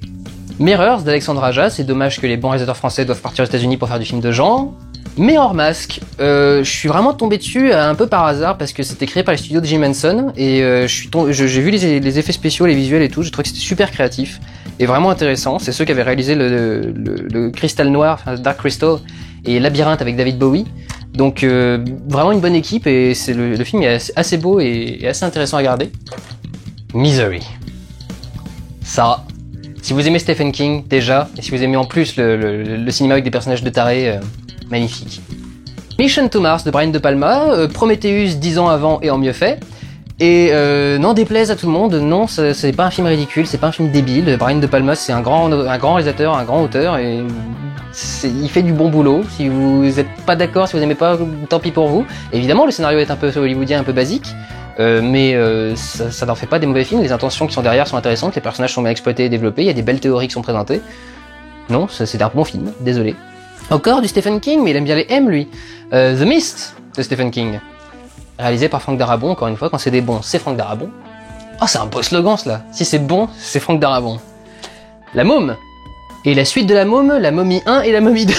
A: Mirrors d'Alexandre Aja, c'est dommage que les bons réalisateurs français doivent partir aux États-Unis pour faire du film de genre. Mirror Mask, je suis vraiment tombé dessus un peu par hasard parce que c'était créé par les studios de Jim Henson et j'ai vu les effets spéciaux, les visuels et tout, j'ai trouvé que c'était super créatif et vraiment intéressant. C'est ceux qui avaient réalisé le Cristal Noir, enfin Dark Crystal et Labyrinthe avec David Bowie. Donc vraiment une bonne équipe et le film est assez beau et assez intéressant à regarder. Misery. Ça, si vous aimez Stephen King déjà et si vous aimez en plus le cinéma avec des personnages de tarés, magnifique. Mission to Mars de Brian De Palma, Prometheus 10 ans avant et en mieux fait. Et n'en déplaise à tout le monde, non, c'est pas un film ridicule, c'est pas un film débile. Brian De Palma, c'est un grand réalisateur, un grand auteur, et il fait du bon boulot. Si vous êtes pas d'accord, si vous aimez pas, tant pis pour vous. Évidemment, le scénario est un peu hollywoodien, un peu basique, mais ça n'en fait pas des mauvais films. Les intentions qui sont derrière sont intéressantes, les personnages sont bien exploités et développés, il y a des belles théories qui sont présentées. Non, c'est un bon film, désolé. Encore du Stephen King, mais il aime bien les M, lui. The Mist, de Stephen King. Réalisé par Franck Darabont, encore une fois, quand c'est des bons, c'est Franck Darabont. Oh, c'est un beau slogan, cela. Si c'est bon, c'est Franck Darabont. La Môme. Et la suite de La Môme, La Momie 1 et La Momie 2.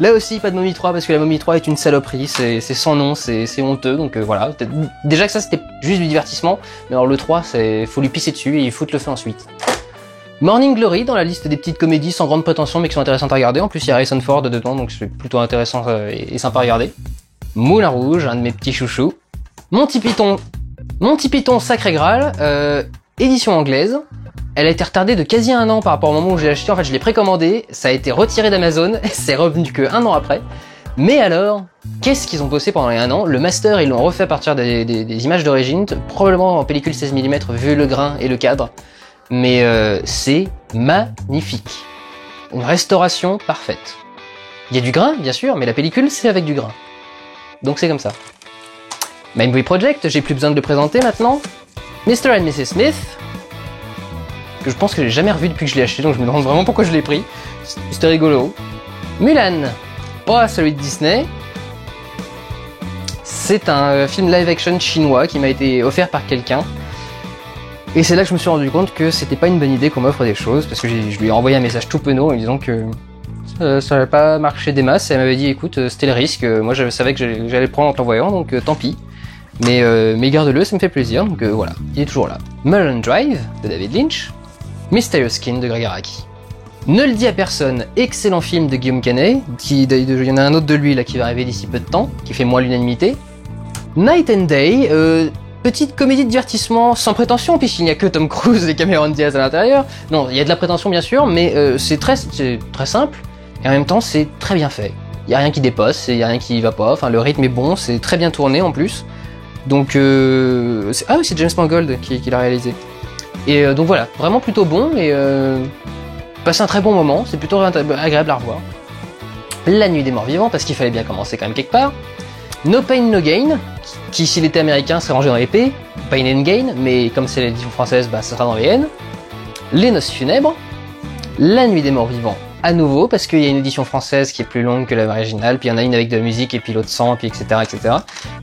A: Là aussi, pas de Momie 3, parce que La Momie 3 est une saloperie, c'est sans nom, c'est honteux, donc voilà. Déjà que ça, c'était juste du divertissement, mais alors le 3, faut lui pisser dessus et il faut te le faire ensuite. Morning Glory, dans la liste des petites comédies sans grande prétention mais qui sont intéressantes à regarder. En plus, il y a Harrison Ford dedans, donc c'est plutôt intéressant et sympa à regarder. Moulin Rouge, un de mes petits chouchous. Monty Python Sacré Graal, édition anglaise. Elle a été retardée de quasi 1 an par rapport au moment où je l'ai acheté. En fait, je l'ai précommandé, ça a été retiré d'Amazon, et c'est revenu que 1 an après. Mais alors, qu'est-ce qu'ils ont bossé pendant les 1 an? Le master, ils l'ont refait à partir des images d'origine, probablement en pellicule 16 mm, vu le grain et le cadre. Mais c'est magnifique. Une restauration parfaite. Il y a du grain, bien sûr, mais la pellicule, c'est avec du grain. Donc c'est comme ça. Mindboy Project, j'ai plus besoin de le présenter maintenant. Mr. and Mrs. Smith, que je pense que j'ai jamais revu depuis que je l'ai acheté, donc je me demande vraiment pourquoi je l'ai pris. C'était rigolo. Mulan, pas celui de Disney. C'est un film live-action chinois qui m'a été offert par quelqu'un. Et c'est là que je me suis rendu compte que c'était pas une bonne idée qu'on m'offre des choses, parce que je lui ai envoyé un message tout penaud en lui disant que ça n'allait pas marcher des masses, et elle m'avait dit écoute, c'était le risque, moi je savais que j'allais le prendre en t'envoyant, donc tant pis. Mais garde-le, ça me fait plaisir, donc voilà, il est toujours là. Mulholland Drive de David Lynch, Mysterious Skin de Greg Araki. Ne le dis à personne, excellent film de Guillaume Canet, il y en a un autre de lui là qui va arriver d'ici peu de temps, qui fait moins l'unanimité. Night and Day, petite comédie de divertissement sans prétention, puisqu'il n'y a que Tom Cruise et Cameron Diaz à l'intérieur. Non, il y a de la prétention bien sûr, mais c'est très simple, et en même temps c'est très bien fait. Il n'y a rien qui dépasse, il n'y a rien qui va pas, enfin le rythme est bon, c'est très bien tourné en plus. Donc ah oui, c'est James Mangold qui l'a réalisé. Et donc voilà, vraiment plutôt bon, et passer un très bon moment, c'est plutôt agréable à revoir. La Nuit des Morts Vivants, parce qu'il fallait bien commencer quand même quelque part. No Pain No Gain, qui s'il était américain serait rangé dans les P, Pain and Gain, mais comme c'est l'édition française, bah ça sera dans les N. Les Noces Funèbres, La Nuit des Morts Vivants à nouveau, parce qu'il y a une édition française qui est plus longue que la originale, puis il y en a une avec de la musique, et puis l'autre sans, puis etc.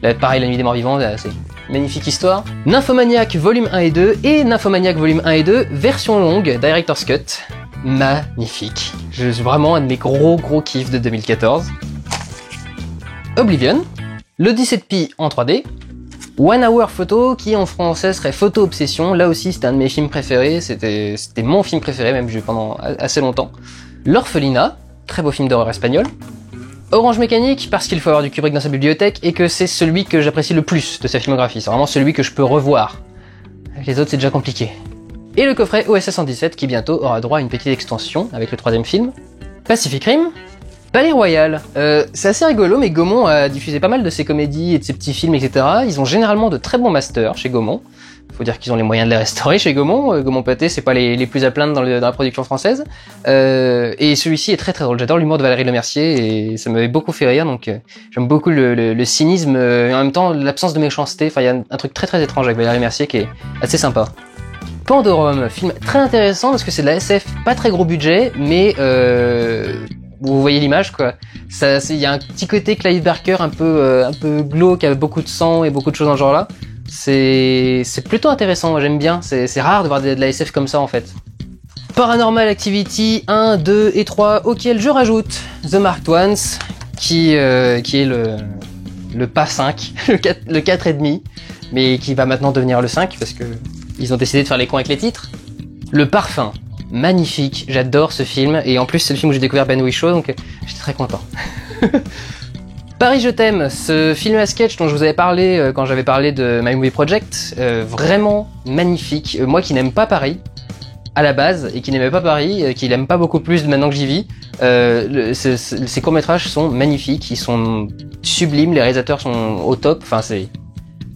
A: Là, pareil, La Nuit des Morts Vivants, c'est une magnifique histoire. Nymphomaniac volume 1 et 2, et Nymphomaniac volume 1 et 2, version longue, Director's Cut. Magnifique. C'est vraiment un de mes gros kiffs de 2014. Oblivion, l'Odyssée de Pi en 3D, One Hour Photo, qui en français serait Photo Obsession, là aussi c'était un de mes films préférés, c'était mon film préféré même pendant assez longtemps. L'Orphelinat, très beau film d'horreur espagnol. Orange Mécanique, parce qu'il faut avoir du Kubrick dans sa bibliothèque, et que c'est celui que j'apprécie le plus de sa filmographie, c'est vraiment celui que je peux revoir. Les autres c'est déjà compliqué. Et le coffret OSS 117 qui bientôt aura droit à une petite extension avec le 3ème film. Pacific Rim, Palais Royal. C'est assez rigolo, mais Gaumont a diffusé pas mal de ses comédies et de ses petits films, etc. Ils ont généralement de très bons masters chez Gaumont. Faut dire qu'ils ont les moyens de les restaurer chez Gaumont. Gaumont Pâté, c'est pas les plus à plaindre dans la production française. Et celui-ci est très drôle. J'adore l'humour de Valérie Lemercier et ça m'avait beaucoup fait rire. Donc j'aime beaucoup le cynisme et en même temps l'absence de méchanceté. Enfin, il y a un truc très étrange avec Valérie Lemercier qui est assez sympa. Pandorum, film très intéressant parce que c'est de la SF, pas très gros budget, mais vous voyez l'image quoi. Il y a un petit côté Clive Barker un peu glauque avec beaucoup de sang et beaucoup de choses dans ce genre là. C'est plutôt intéressant, moi j'aime bien. C'est rare de voir de la SF comme ça en fait. Paranormal Activity 1, 2 et 3 auquel je rajoute The Marked Ones qui est le pas 5, le 4,5, mais qui va maintenant devenir le 5 parce que ils ont décidé de faire les cons avec les titres. Le Parfum, magnifique, j'adore ce film, et en plus c'est le film où j'ai découvert Ben Whishaw, donc j'étais très content. Paris je t'aime, ce film à sketch dont je vous avais parlé quand j'avais parlé de My Movie Project, vraiment magnifique. Moi qui n'aime pas Paris, à la base, et qui n'aimait pas Paris, qui l'aime pas beaucoup plus maintenant que j'y vis, ces courts-métrages sont magnifiques, ils sont sublimes, les réalisateurs sont au top, enfin c'est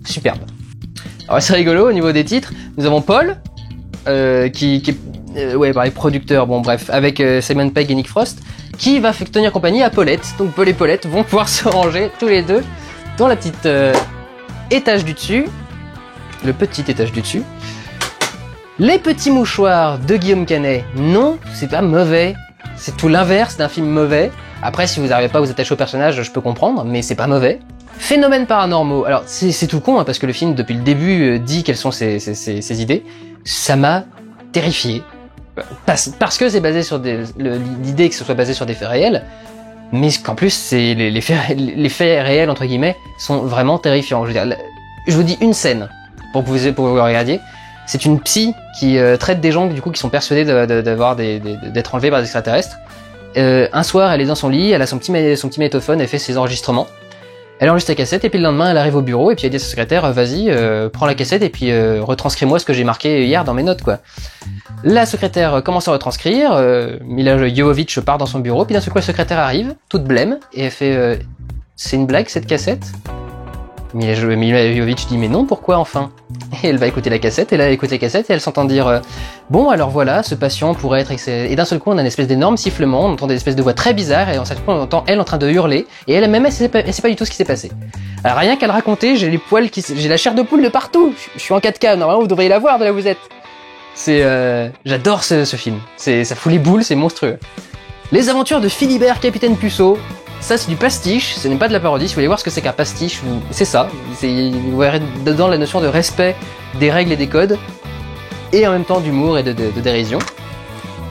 A: superbe. Alors c'est rigolo au niveau des titres, nous avons Paul, qui est ouais, producteur, bon bref, avec Simon Pegg et Nick Frost, qui va tenir compagnie à Paulette. Donc Paul et Paulette vont pouvoir se ranger tous les deux dans la petite étage du dessus, le petit étage du dessus. Les Petits Mouchoirs de Guillaume Canet, non, c'est pas mauvais, c'est tout l'inverse d'un film mauvais. Après, si vous n'arrivez pas à vous attacher au personnage, je peux comprendre, mais c'est pas mauvais. Phénomènes paranormaux, alors c'est tout con, hein, parce que le film, depuis le début, dit quelles sont ses idées. Ça m'a terrifié. Parce que c'est basé sur l'idée que ce soit basé sur des faits réels, mais qu'en plus, les faits réels, entre guillemets, sont vraiment terrifiants. Je veux dire, je vous dis une scène, pour que vous regardiez. C'est une psy qui traite des gens du coup qui sont persuadés d'être enlevés par des extraterrestres. Un soir, elle est dans son lit, elle a son petit magnétophone, elle fait ses enregistrements. Elle enregistre la cassette et puis le lendemain, elle arrive au bureau et puis elle dit à sa secrétaire, vas-y, prends la cassette et puis retranscris-moi ce que j'ai marqué hier dans mes notes, quoi. La secrétaire commence à retranscrire, Mila Jovovich part dans son bureau, puis d'un seul coup, la secrétaire arrive, toute blême, et elle fait, c'est une blague cette cassette? Mila Jovovich dit mais non, pourquoi enfin? Et elle va écouter la cassette, et là elle écoute la cassette et elle s'entend dire bon alors voilà, ce patient pourrait être et d'un seul coup on a une espèce d'énorme sifflement, on entend des espèces de voix très bizarres et on entend elle en train de hurler et elle-même elle sait pas du tout ce qui s'est passé. Alors rien qu'à le raconter, j'ai les poils j'ai la chair de poule de partout. Je suis en 4K, normalement vous devriez la voir de là où vous êtes. J'adore ce film. Ça fout les boules, c'est monstrueux. Les aventures de Philibert Capitaine Puceau. Ça c'est du pastiche, ce n'est pas de la parodie. Si vous voulez voir ce que c'est qu'un pastiche, c'est ça. Vous verrez dedans la notion de respect des règles et des codes, et en même temps d'humour et de dérision.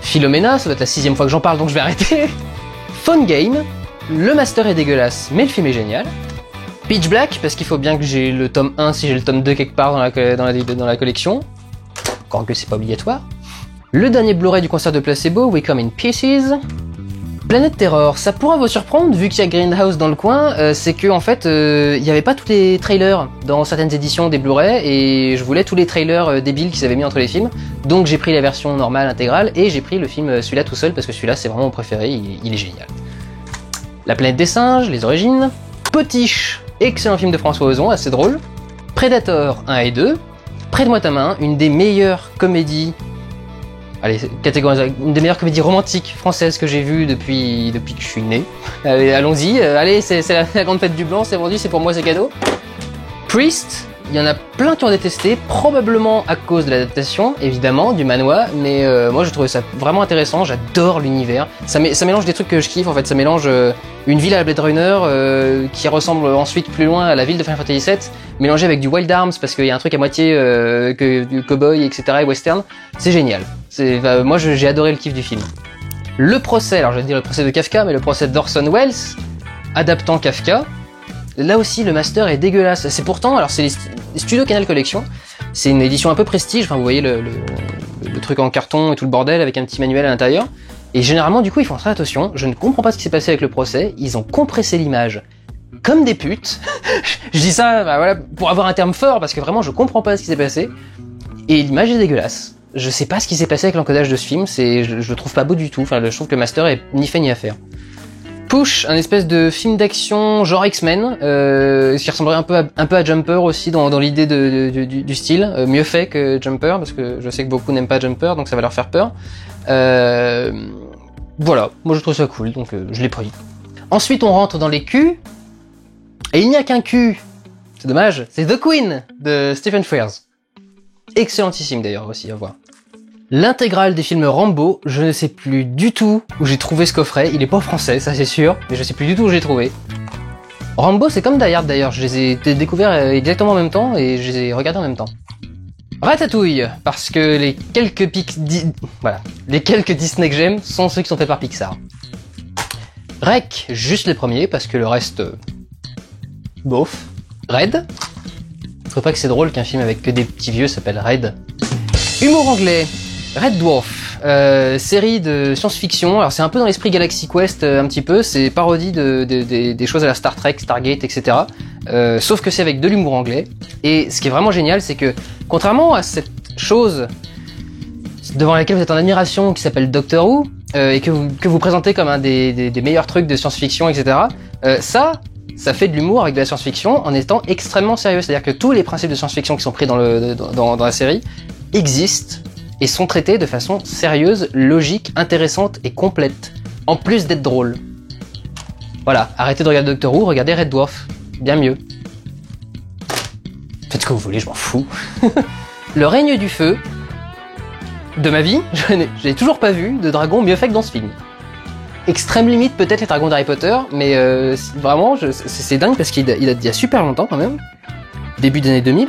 A: Philomena, ça doit être la 6e fois que j'en parle, donc je vais arrêter. Phone Game, le master est dégueulasse, mais le film est génial. Pitch Black, parce qu'il faut bien que j'ai le tome 1 si j'ai le tome 2 quelque part dans la collection. Encore que c'est pas obligatoire. Le dernier Blu-ray du concert de Placebo, We Come in Pieces. Planète Terror, ça pourra vous surprendre vu qu'il y a Grindhouse dans le coin, c'est que en fait il n'y avait pas tous les trailers dans certaines éditions des Blu-ray et je voulais tous les trailers débiles qu'ils avaient mis entre les films, donc j'ai pris la version normale intégrale et j'ai pris le film celui-là tout seul parce que celui-là c'est vraiment mon préféré, il est génial. La planète des singes, les origines, Potiche, excellent film de François Ozon, assez drôle, Predator 1 et 2, Près de moi ta main, une des meilleures comédies. Allez, une des meilleures comédies romantiques françaises que j'ai vues depuis que je suis né. Allez, allons-y. Allez, c'est la grande fête du blanc, c'est vendu, c'est pour moi, c'est cadeau. Priest, il y en a plein qui ont détesté, probablement à cause de l'adaptation, évidemment, du manhwa, mais moi je trouvais ça vraiment intéressant, j'adore l'univers. Ça mélange des trucs que je kiffe, en fait, ça mélange une ville à la Blade Runner qui ressemble ensuite plus loin à la ville de Final Fantasy VII, mélangée avec du Wild Arms, parce qu'il y a un truc à moitié du cowboy, etc., et western. C'est génial. Moi j'ai adoré le kiff du film. Le procès, alors je vais dire le procès de Kafka, mais le procès d'Orson Welles, adaptant Kafka. Là aussi, le master est dégueulasse. C'est pourtant, alors c'est les studios Canal Collection. C'est une édition un peu prestige. Enfin, vous voyez le truc en carton et tout le bordel avec un petit manuel à l'intérieur. Et généralement, du coup, ils font très attention. Je ne comprends pas ce qui s'est passé avec le procès. Ils ont compressé l'image comme des putes. Je dis ça, bah voilà, pour avoir un terme fort parce que vraiment, je comprends pas ce qui s'est passé. Et l'image est dégueulasse. Je sais pas ce qui s'est passé avec l'encodage de ce film. Je le trouve pas beau du tout. Enfin, je trouve que le master est ni fait ni à faire. Push, un espèce de film d'action genre X-Men, qui ressemblerait un peu à Jumper aussi dans l'idée du style, mieux fait que Jumper, parce que je sais que beaucoup n'aiment pas Jumper, donc ça va leur faire peur. Voilà, moi je trouve ça cool, donc je l'ai pris. Ensuite on rentre dans les culs, et il n'y a qu'un cul, c'est dommage, c'est The Queen de Stephen Frears. Excellentissime d'ailleurs aussi à voir. L'intégrale des films Rambo, je ne sais plus du tout où j'ai trouvé ce coffret. Il est pas français, ça c'est sûr, mais je sais plus du tout où j'ai trouvé. Rambo, c'est comme Die Hard d'ailleurs. Je les ai découverts exactement en même temps et je les ai regardés en même temps. Ratatouille, parce que les quelques Disney que j'aime sont ceux qui sont faits par Pixar. Rec, juste les premiers, parce que le reste, bof. Red. Je trouve pas que c'est drôle qu'un film avec que des petits vieux s'appelle Red. Humour anglais. Red Dwarf, série de science-fiction. Alors c'est un peu dans l'esprit Galaxy Quest, un petit peu. C'est parodie des choses à la Star Trek, Stargate, etc. Sauf que c'est avec de l'humour anglais. Et ce qui est vraiment génial, c'est que contrairement à cette chose devant laquelle vous êtes en admiration, qui s'appelle Doctor Who, et que vous présentez comme un des meilleurs trucs de science-fiction, etc. Ça fait de l'humour avec de la science-fiction en étant extrêmement sérieux. C'est-à-dire que tous les principes de science-fiction qui sont pris dans la série existent et sont traités de façon sérieuse, logique, intéressante et complète, en plus d'être drôle. Voilà, arrêtez de regarder Doctor Who, regardez Red Dwarf, bien mieux. Faites ce que vous voulez, je m'en fous. Le règne du feu, de ma vie, je n'ai toujours pas vu de dragon mieux fait que dans ce film. Extrême limite peut-être les dragons d'Harry Potter, mais vraiment, c'est dingue parce qu'il date d'il y a super longtemps quand même, début des années 2000.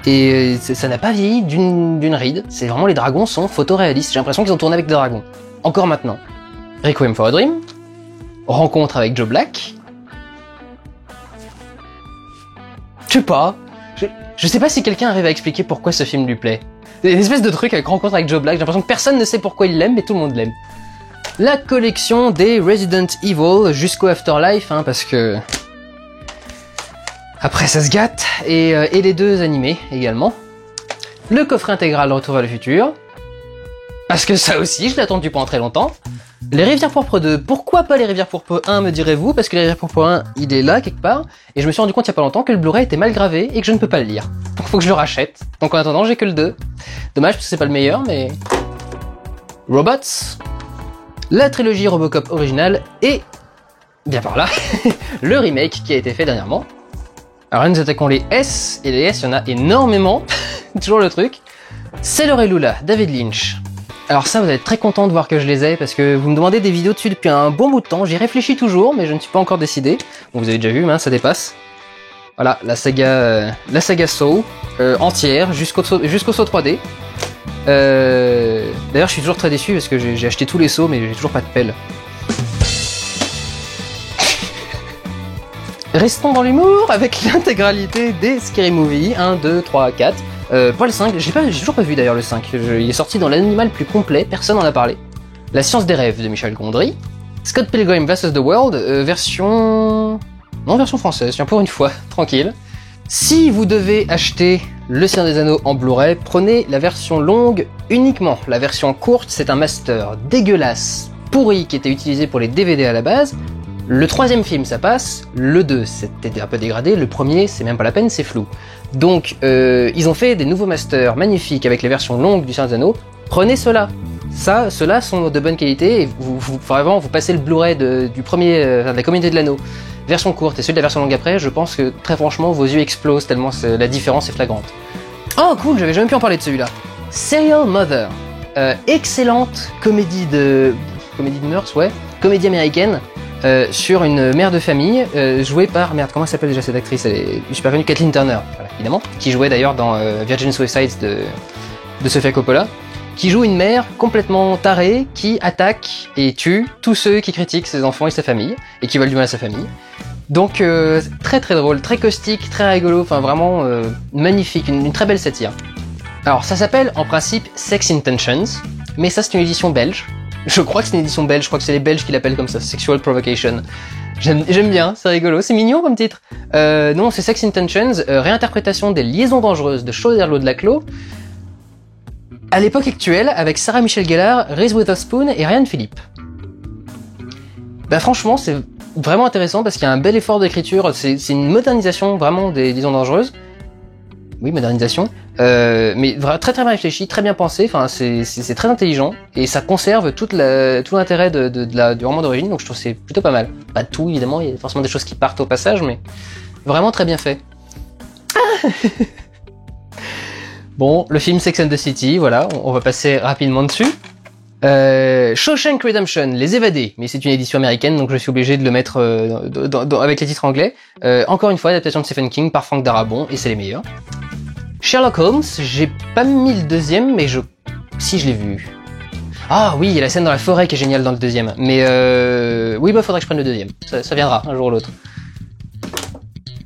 A: Et ça n'a pas vieilli d'une ride. C'est vraiment, les dragons sont photoréalistes. J'ai l'impression qu'ils ont tourné avec des dragons. Encore maintenant. Requiem for a Dream. Rencontre avec Joe Black. Je sais pas. Je sais pas si quelqu'un arrive à expliquer pourquoi ce film lui plaît. C'est une espèce de truc avec Rencontre avec Joe Black. J'ai l'impression que personne ne sait pourquoi il l'aime, mais tout le monde l'aime. La collection des Resident Evil jusqu'au Afterlife, hein, parce que... Après ça se gâte, et les deux animés également. Le coffret intégral Retour vers le futur. Parce que ça aussi, je l'ai attendu pendant très longtemps. Les Rivières Pourpres 2, pourquoi pas les Rivières Pourpres 1, me direz-vous? Parce que les Rivières Pourpres 1, il est là quelque part, et je me suis rendu compte il y a pas longtemps que le Blu-ray était mal gravé et que je ne peux pas le lire. Donc faut que je le rachète. Donc en attendant, j'ai que le 2. Dommage parce que c'est pas le meilleur, mais... Robots. La trilogie Robocop originale et... bien par là, le remake qui a été fait dernièrement. Alors là, nous attaquons les S, et les S, il y en a énormément, toujours le truc. Sailor et Lula, David Lynch. Alors ça, vous allez être très content de voir que je les ai, parce que vous me demandez des vidéos dessus depuis un bon bout de temps, j'y réfléchis toujours, mais je ne suis pas encore décidé. Bon, vous avez déjà vu, hein, ça dépasse. Voilà, la saga Saw, entière, jusqu'au Saw 3D. D'ailleurs, je suis toujours très déçu, parce que j'ai acheté tous les Saws, mais j'ai toujours pas de pelle. Restons dans l'humour avec l'intégralité des Scary Movie, 1, 2, 3, 4. Pas le 5, j'ai toujours pas vu d'ailleurs le 5, il est sorti dans l'animal plus complet, personne n'en a parlé. La science des rêves de Michel Gondry. Scott Pilgrim vs. The World, version... Non, version française, tiens, pour une fois, tranquille. Si vous devez acheter Le Seigneur des Anneaux en Blu-ray, prenez la version longue uniquement. La version courte, c'est un master dégueulasse, pourri, qui était utilisé pour les DVD à la base. Le troisième film, ça passe. Le 2, c'était un peu dégradé. Le premier, c'est même pas la peine, c'est flou. Donc, ils ont fait des nouveaux masters magnifiques avec les versions longues du Seigneur des Anneaux. Prenez ceux-là. Ceux-là sont de bonne qualité et vraiment, vous passez le Blu-ray du premier, de la Communauté de l'Anneau, version courte, et celui de la version longue après, je pense que, très franchement, vos yeux explosent tellement la différence est flagrante. Oh, cool, j'avais jamais pu en parler de celui-là. Serial Mother. Excellente comédie de mœurs, ouais. Comédie américaine. Sur une mère de famille, jouée par... Merde, comment s'appelle déjà cette actrice? Elle est super connue, Kathleen Turner, voilà, évidemment, qui jouait d'ailleurs dans Virgin Suicides de Sofia Coppola, qui joue une mère complètement tarée, qui attaque et tue tous ceux qui critiquent ses enfants et sa famille, et qui veulent du mal à sa famille. Donc très très drôle, très caustique, très rigolo, enfin vraiment magnifique, une très belle satire. Alors ça s'appelle en principe Sex Intentions, mais ça c'est une édition belge. Je crois que c'est une édition belge, je crois que c'est les Belges qui l'appellent comme ça, Sexual Provocation. J'aime bien, c'est rigolo, c'est mignon comme titre. Non, c'est Sex Intentions, réinterprétation des Liaisons dangereuses de Choderlos de Laclos, à l'époque actuelle, avec Sarah Michelle Gellar, Reese Witherspoon et Ryan Phillippe. Bah franchement, c'est vraiment intéressant parce qu'il y a un bel effort d'écriture, c'est une modernisation vraiment des Liaisons dangereuses. Oui, modernisation. Mais très très bien réfléchi, très bien pensé, enfin c'est très intelligent et ça conserve tout l'intérêt du roman d'origine, donc je trouve que c'est plutôt pas mal. Pas tout évidemment, il y a forcément des choses qui partent au passage, mais vraiment très bien fait. Bon, le film Sex and the City, voilà, on va passer rapidement dessus. Shawshank Redemption, Les Évadés, mais c'est une édition américaine, donc je suis obligé de le mettre avec les titres anglais. Encore une fois, adaptation de Stephen King par Frank Darabont, et c'est les meilleurs. Sherlock Holmes, j'ai pas mis le deuxième, mais si je l'ai vu. Ah oui, il y a la scène dans la forêt qui est géniale dans le deuxième, mais oui, bah faudrait que je prenne le deuxième, ça viendra un jour ou l'autre.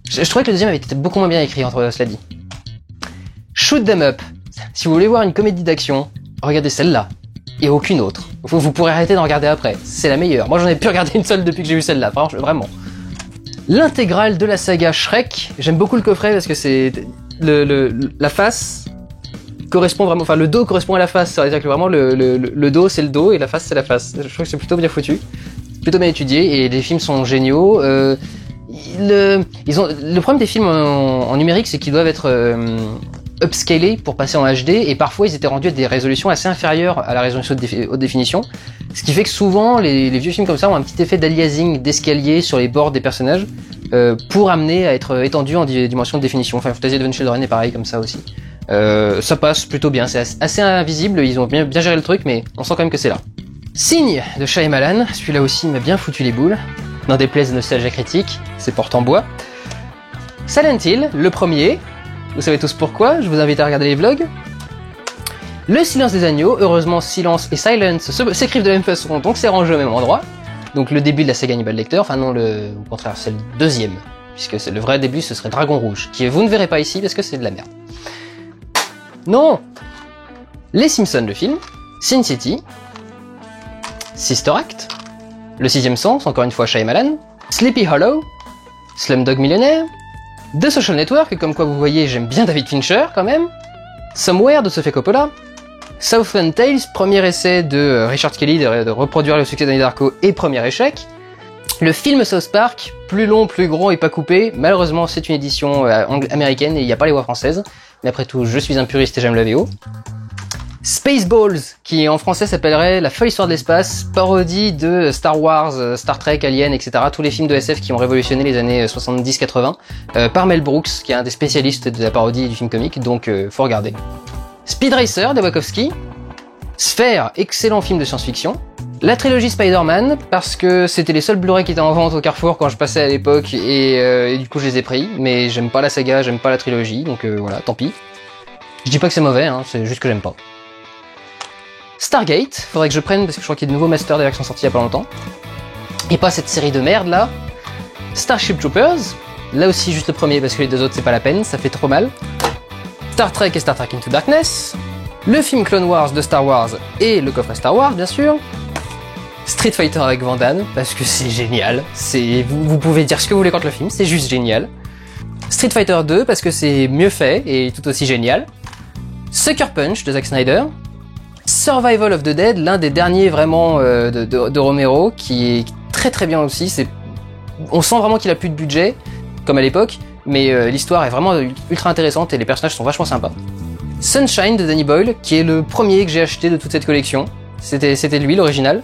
A: Je trouvais que le deuxième avait été beaucoup moins bien écrit, entre cela dit. Shoot 'em up, si vous voulez voir une comédie d'action, regardez celle-là. Et aucune autre. Vous pourrez arrêter d'en regarder après. C'est la meilleure. Moi, j'en ai pu regarder une seule depuis que j'ai vu celle-là. Vraiment. L'intégrale de la saga Shrek. J'aime beaucoup le coffret parce que c'est la face correspond vraiment. Enfin, le dos correspond à la face. Ça veut dire que vraiment le dos c'est le dos et la face c'est la face. Je trouve que c'est plutôt bien foutu, plutôt bien étudié et les films sont géniaux. Le problème des films en numérique, c'est qu'ils doivent être upscalés pour passer en HD et parfois ils étaient rendus à des résolutions assez inférieures à la résolution de haute définition, ce qui fait que souvent les vieux films comme ça ont un petit effet d'aliasing, d'escalier sur les bords des personnages pour amener à être étendus en dimension de définition. Enfin, Fantasy Adventure Children est pareil comme ça aussi. Ça passe plutôt bien, c'est assez invisible, ils ont bien géré le truc, mais on sent quand même que c'est là. Signe de Shyamalan, celui-là aussi m'a bien foutu les boules, n'en déplaise de nostalgie critique, c'est porte en bois. Silent Hill, le premier. Vous savez tous pourquoi, je vous invite à regarder les vlogs. Le Silence des Agneaux, heureusement Silence et Silence s'écrivent de la même façon, donc c'est rangé au même endroit. Donc le début de la saga Hannibal Lecter, enfin non, au contraire, c'est le deuxième. Puisque le vrai début, ce serait Dragon Rouge, qui vous ne verrez pas ici parce que c'est de la merde. Non. Les Simpsons, le film. Sin City. Sister Act. Le Sixième Sens, encore une fois Shyamalan. Sleepy Hollow. Slumdog Millionnaire. The Social Network, comme quoi vous voyez, j'aime bien David Fincher quand même. Somewhere de Sofia Coppola. Southland Tales, premier essai de Richard Kelly de reproduire le succès d'Annie Darko et premier échec. Le film South Park, plus long, plus gros et pas coupé. Malheureusement, c'est une édition américaine et il n'y a pas les voix françaises. Mais après tout, je suis un puriste et j'aime la VO. Spaceballs, qui en français s'appellerait La folle histoire de l'espace, parodie de Star Wars, Star Trek, Alien, etc. Tous les films de SF qui ont révolutionné les années 70-80, par Mel Brooks, qui est un des spécialistes de la parodie du film comique, donc faut regarder. Speed Racer de Wachowski. Sphere, excellent film de science-fiction. La trilogie Spider-Man, parce que c'était les seuls Blu-ray qui étaient en vente au Carrefour quand je passais à l'époque, et du coup je les ai pris, mais j'aime pas la saga, j'aime pas la trilogie, donc voilà, tant pis. Je dis pas que c'est mauvais, hein, c'est juste que j'aime pas. Stargate, faudrait que je prenne parce que je crois qu'il y a de nouveaux masters d'ailleurs qui sont sortis il y a pas longtemps. Et pas cette série de merde là. Starship Troopers, là aussi juste le premier parce que les deux autres c'est pas la peine, ça fait trop mal. Star Trek et Star Trek Into Darkness, le film Clone Wars de Star Wars et le coffret Star Wars bien sûr, Street Fighter avec Van Damme parce que c'est génial, vous pouvez dire ce que vous voulez contre le film, c'est juste génial. Street Fighter 2 parce que c'est mieux fait et tout aussi génial. Sucker Punch de Zack Snyder. Survival of the Dead, l'un des derniers vraiment de Romero, qui est très très bien aussi. On sent vraiment qu'il a plus de budget, comme à l'époque, mais l'histoire est vraiment ultra intéressante et les personnages sont vachement sympas. Sunshine de Danny Boyle, qui est le premier que j'ai acheté de toute cette collection. C'était lui l'original.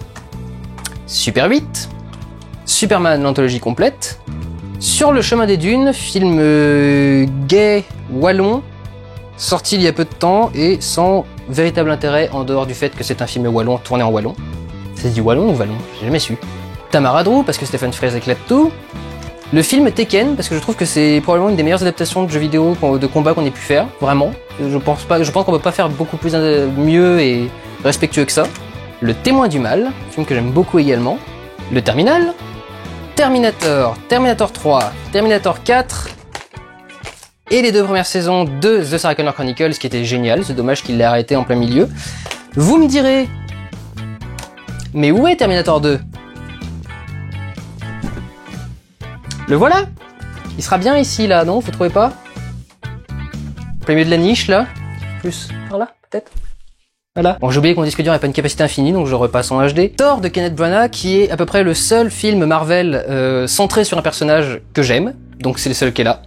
A: Super 8. Superman, l'anthologie complète. Sur le chemin des dunes, film gay wallon, sorti il y a peu de temps et sans véritable intérêt en dehors du fait que c'est un film wallon tourné en wallon. C'est du wallon ou wallon? J'ai jamais su. Tamara Drew parce que Stephen Frears éclate tout. Le film Tekken parce que je trouve que c'est probablement une des meilleures adaptations de jeux vidéo de combat qu'on ait pu faire, vraiment. Je pense qu'on peut pas faire beaucoup plus mieux et respectueux que ça. Le Témoin du Mal, film que j'aime beaucoup également. Le Terminal. Terminator, Terminator 3, Terminator 4 et les 2 premières saisons de The Sarah Connor Chronicles qui était génial, c'est dommage qu'il l'ait arrêté en plein milieu. Vous me direz, mais où est Terminator 2? Le voilà. Il sera bien ici là, non? Vous trouvez pas? En plein milieu de la niche là? Plus par là peut-être? Voilà. Bon, j'ai oublié que mon disque dur n'a pas une capacité infinie, donc je repasse en HD. Thor de Kenneth Branagh, qui est à peu près le seul film Marvel centré sur un personnage que j'aime, donc c'est le seul qui est là.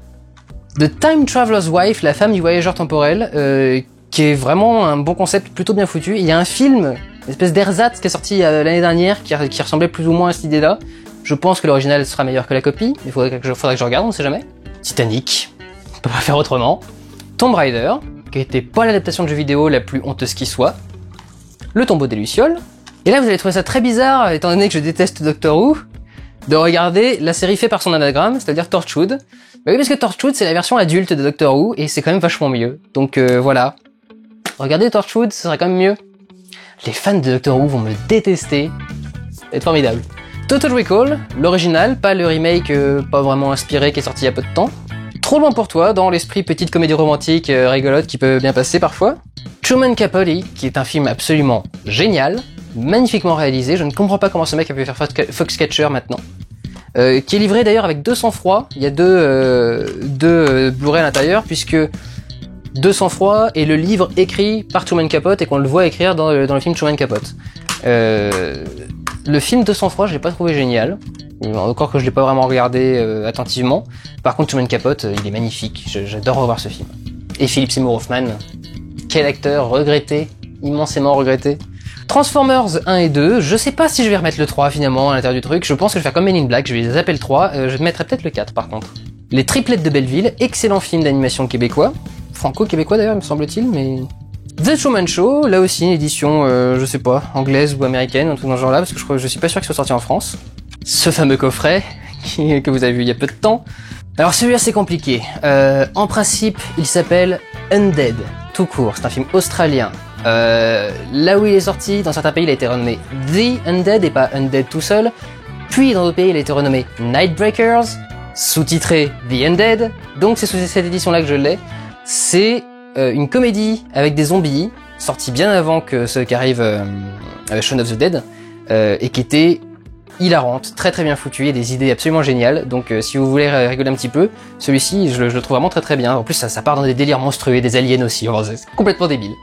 A: The Time Traveler's Wife, la femme du voyageur temporel, qui est vraiment un bon concept, plutôt bien foutu. Il y a un film, une espèce d'ersatz qui est sorti l'année dernière, qui ressemblait plus ou moins à cette idée-là. Je pense que l'original sera meilleur que la copie, il faudrait que je regarde, on sait jamais. Titanic, on peut pas faire autrement. Tomb Raider, qui était pas l'adaptation de jeu vidéo la plus honteuse qui soit. Le Tombeau des Lucioles. Et là, vous allez trouver ça très bizarre, étant donné que je déteste Doctor Who, de regarder la série faite par son anagramme, c'est-à-dire Torchwood. Bah oui, parce que Torchwood, c'est la version adulte de Doctor Who, et c'est quand même vachement mieux. Donc voilà. Regardez Torchwood, ce serait quand même mieux. Les fans de Doctor Who vont me détester. C'est formidable. Total Recall, l'original, pas le remake pas vraiment inspiré qui est sorti il y a peu de temps. Trop loin pour toi, dans l'esprit petite comédie romantique rigolote qui peut bien passer parfois. Truman Capote, qui est un film absolument génial, magnifiquement réalisé, je ne comprends pas comment ce mec a pu faire Foxcatcher maintenant. Qui est livré d'ailleurs avec 200 froid, il y a deux Blu-ray à l'intérieur, puisque 200 froid est le livre écrit par Truman Capote et qu'on le voit écrire dans le film Truman Capote. Le film 200 froid, je l'ai pas trouvé génial. Encore que je l'ai pas vraiment regardé attentivement. Par contre, Truman Capote, il est magnifique. J'adore revoir ce film. Et Philip Seymour Hoffman, quel acteur regretté, immensément regretté. Transformers 1 et 2, je sais pas si je vais remettre le 3 finalement à l'intérieur du truc. Je pense que je vais faire comme Men in Black, je vais zapper le 3. Je mettrai peut-être le 4 par contre. Les Triplettes de Belleville, excellent film d'animation québécois. Franco-québécois d'ailleurs, me semble-t-il, mais... The Truman Show, là aussi une édition, je sais pas, anglaise ou américaine, un truc dans ce genre-là, parce que je suis pas sûr qu'il soit sorti en France. Ce fameux coffret, que vous avez vu il y a peu de temps. Alors celui-là c'est compliqué. En principe, il s'appelle Undead, tout court, c'est un film australien. Là où il est sorti, dans certains pays il a été renommé The Undead et pas Undead tout seul. Puis dans d'autres pays il a été renommé Nightbreakers, sous-titré The Undead. Donc c'est sous cette édition-là que je l'ai. C'est une comédie avec des zombies, sortie bien avant que ce qu'arrive avec Shaun of the Dead, et qui était hilarante, très très bien foutue, et des idées absolument géniales. Donc si vous voulez rigoler un petit peu, celui-ci je le trouve vraiment très très bien. En plus ça part dans des délires monstrueux, des aliens aussi, c'est complètement débile.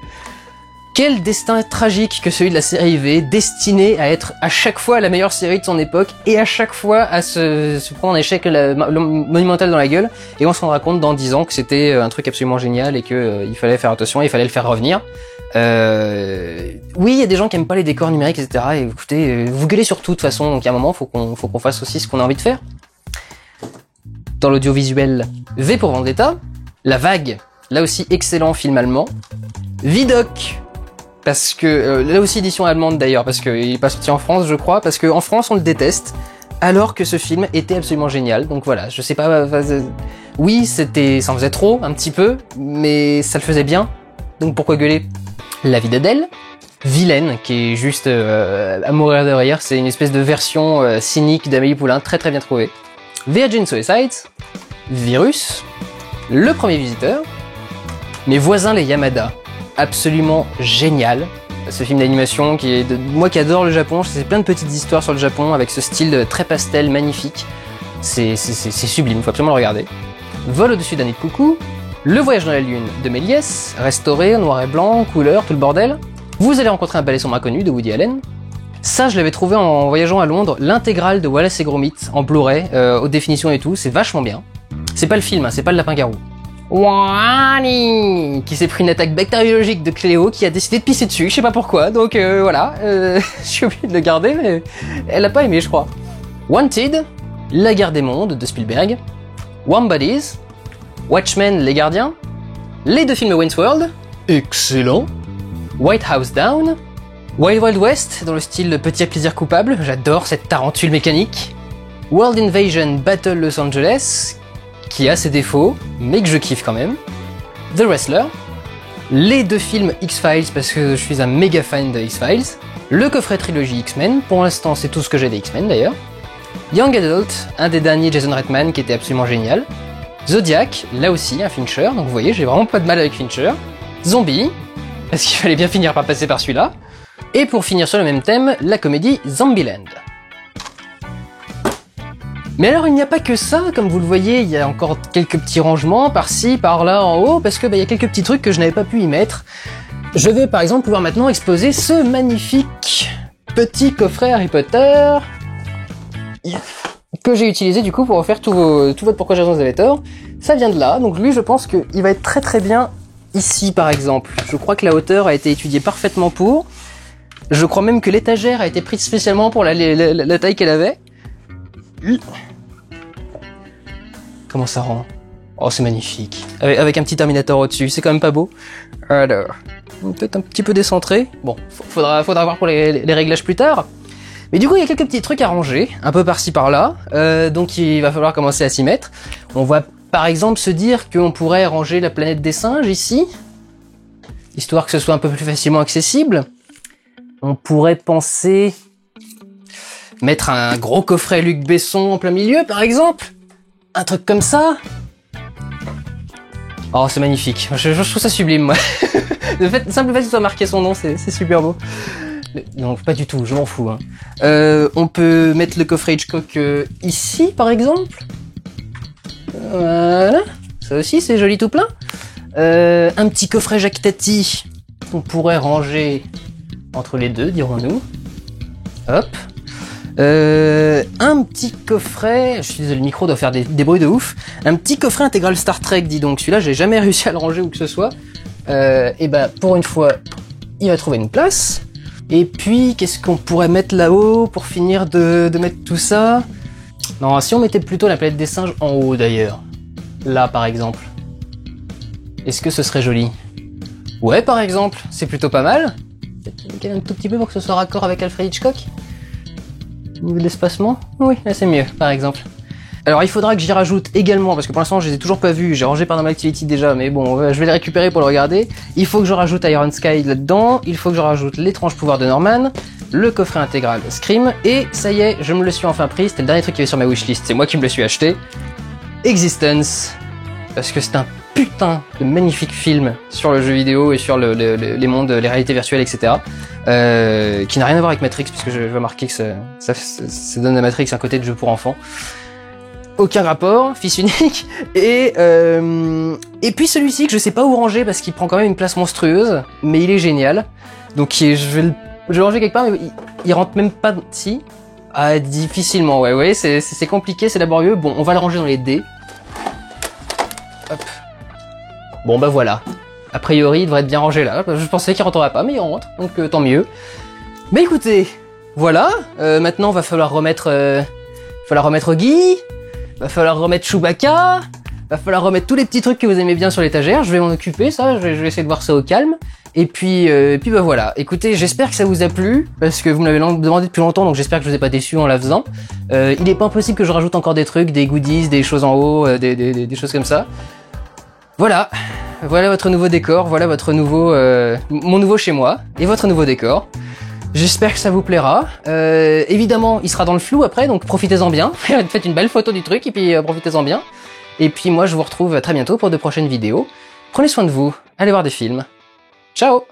A: Quel destin tragique que celui de la série V, destinée à être à chaque fois la meilleure série de son époque et à chaque fois à se prendre un échec monumental dans la gueule, et on se rendra compte dans 10 ans que c'était un truc absolument génial et que il fallait faire attention, il fallait le faire revenir. Oui, il y a des gens qui aiment pas les décors numériques, etc. Et écoutez, vous gueulez sur tout de toute façon, donc à un moment faut qu'on fasse aussi ce qu'on a envie de faire. Dans l'audiovisuel, V pour Vendetta, La Vague, là aussi excellent film allemand. Vidoc, parce que là aussi édition allemande d'ailleurs, parce qu'il est pas sorti en France je crois, parce qu'en France on le déteste, alors que ce film était absolument génial. Donc voilà, je sais pas, oui ça en faisait trop un petit peu, mais ça le faisait bien, donc pourquoi gueuler. La vie d'Adèle, Vilaine, qui est juste à mourir de rire, c'est une espèce de version cynique d'Amélie Poulain, très très bien trouvée. Virgin Suicides, Virus, Le Premier Visiteur, Mes voisins les Yamada, absolument génial. Ce film d'animation moi qui adore le Japon, c'est plein de petites histoires sur le Japon avec ce style très pastel, magnifique. C'est sublime, faut absolument le regarder. Vol au-dessus d'un nid de coucou, Le Voyage dans la Lune de Méliès, restauré, noir et blanc, couleur, tout le bordel. Vous allez rencontrer un balai sombre inconnu de Woody Allen. Ça, je l'avais trouvé en voyageant à Londres, l'intégrale de Wallace et Gromit en Blu-ray, haute définition et tout, c'est vachement bien. C'est pas le film, hein, c'est pas le lapin-garou. Wally qui s'est pris une attaque bactériologique de Cléo qui a décidé de pisser dessus, je sais pas pourquoi, donc voilà, je suis obligé de le garder, mais elle a pas aimé, je crois. Wanted, La guerre des mondes de Spielberg, Warm Bodies, Watchmen, Les Gardiens, les 2 films Wayne's World, excellent, White House Down, Wild Wild West, dans le style Petit plaisir coupable, j'adore cette tarentule mécanique, World Invasion Battle Los Angeles, qui a ses défauts, mais que je kiffe quand même, The Wrestler, les 2 films X-Files, parce que je suis un méga fan de X-Files, le coffret trilogie X-Men, pour l'instant c'est tout ce que j'ai des X-Men d'ailleurs, Young Adult, un des derniers Jason Reitman qui était absolument génial, Zodiac, là aussi un Fincher, donc vous voyez j'ai vraiment pas de mal avec Fincher, Zombie, parce qu'il fallait bien finir par passer par celui-là, et pour finir sur le même thème, la comédie Zombieland. Mais alors il n'y a pas que ça, comme vous le voyez, il y a encore quelques petits rangements par-ci, par-là, en haut, parce que il y a quelques petits trucs que je n'avais pas pu y mettre. Je vais par exemple pouvoir maintenant exposer ce magnifique petit coffret Harry Potter que j'ai utilisé du coup pour refaire tout votre Pourquoi j'ai raison, vous avez tort. Ça vient de là, donc lui je pense qu'il va être très très bien ici par exemple. Je crois que la hauteur a été étudiée parfaitement pour. Je crois même que l'étagère a été prise spécialement pour la taille qu'elle avait. Comment ça rend? Oh, c'est magnifique. Avec un petit Terminator au-dessus, c'est quand même pas beau. Alors, peut-être un petit peu décentré. Bon, faudra voir pour les réglages plus tard. Mais du coup, il y a quelques petits trucs à ranger, un peu par-ci par-là. Donc il va falloir commencer à s'y mettre. On va par exemple se dire qu'on pourrait ranger la planète des singes ici, histoire que ce soit un peu plus facilement accessible. On pourrait penser mettre un gros coffret Luc Besson en plein milieu, par exemple. Un truc comme ça. Oh, c'est magnifique. Je trouve ça sublime, moi. Le simple fait que ce soit marqué son nom, c'est super beau. Non, pas du tout, je m'en fous. Hein. On peut mettre le coffret Hitchcock ici, par exemple. Voilà. Ça aussi, c'est joli tout plein. Un petit coffret Jacques Tati qu'on pourrait ranger entre les deux, dirons-nous. Hop. Un petit coffret, je suis désolé, le micro doit faire des bruits de ouf. Un petit coffret intégral Star Trek, dis donc. Celui-là, j'ai jamais réussi à le ranger où que ce soit. Et ben, pour une fois, il va trouver une place. Et puis, qu'est-ce qu'on pourrait mettre là-haut pour finir de mettre tout ça? Non, si on mettait plutôt la planète des singes en haut d'ailleurs. Là, par exemple. Est-ce que ce serait joli? Ouais, par exemple, c'est plutôt pas mal. Peut-être un tout petit peu pour que ce soit raccord avec Alfred Hitchcock. Au niveau de l'espacement, oui, là c'est mieux, par exemple. Alors il faudra que j'y rajoute également, parce que pour l'instant je les ai toujours pas vus, j'ai rangé Paranormal Activity déjà, mais bon, je vais les récupérer pour le regarder. Il faut que je rajoute Iron Sky là-dedans, il faut que je rajoute L'étrange pouvoir de Norman, le coffret intégral Scream, et ça y est, je me le suis enfin pris, c'était le dernier truc qui avait sur ma wishlist, c'est moi qui me le suis acheté. Existence, parce que c'est un putain de magnifique film sur le jeu vidéo et sur les mondes, les réalités virtuelles, etc. Qui n'a rien à voir avec Matrix, puisque je vais marquer que ça donne à Matrix un côté de jeu pour enfants. Aucun rapport, fils unique. Et puis celui-ci que je sais pas où ranger parce qu'il prend quand même une place monstrueuse, mais il est génial. Donc je vais le ranger quelque part, mais il rentre même pas si. Ah, difficilement, ouais, c'est compliqué, c'est laborieux. Bon, on va le ranger dans les dés. Hop. Bon bah voilà. A priori, il devrait être bien rangé là. Je pensais qu'il rentrerait pas, mais il rentre, donc tant mieux. Mais écoutez, voilà. Maintenant, va falloir remettre Guy. Va falloir remettre Chewbacca. Va falloir remettre tous les petits trucs que vous aimez bien sur l'étagère. Je vais m'en occuper, ça. Je vais essayer de voir ça au calme. Et puis bah voilà. Écoutez, j'espère que ça vous a plu, parce que vous me l'avez demandé depuis longtemps, donc j'espère que je vous ai pas déçu en la faisant. Il est pas impossible que je rajoute encore des trucs, des goodies, des choses en haut, des choses comme ça. Voilà. Voilà votre nouveau décor, voilà votre mon nouveau chez moi, et votre nouveau décor. J'espère que ça vous plaira. Évidemment, il sera dans le flou après, donc profitez-en bien. Faites une belle photo du truc et puis profitez-en bien. Et puis moi, je vous retrouve très bientôt pour de prochaines vidéos. Prenez soin de vous, allez voir des films. Ciao!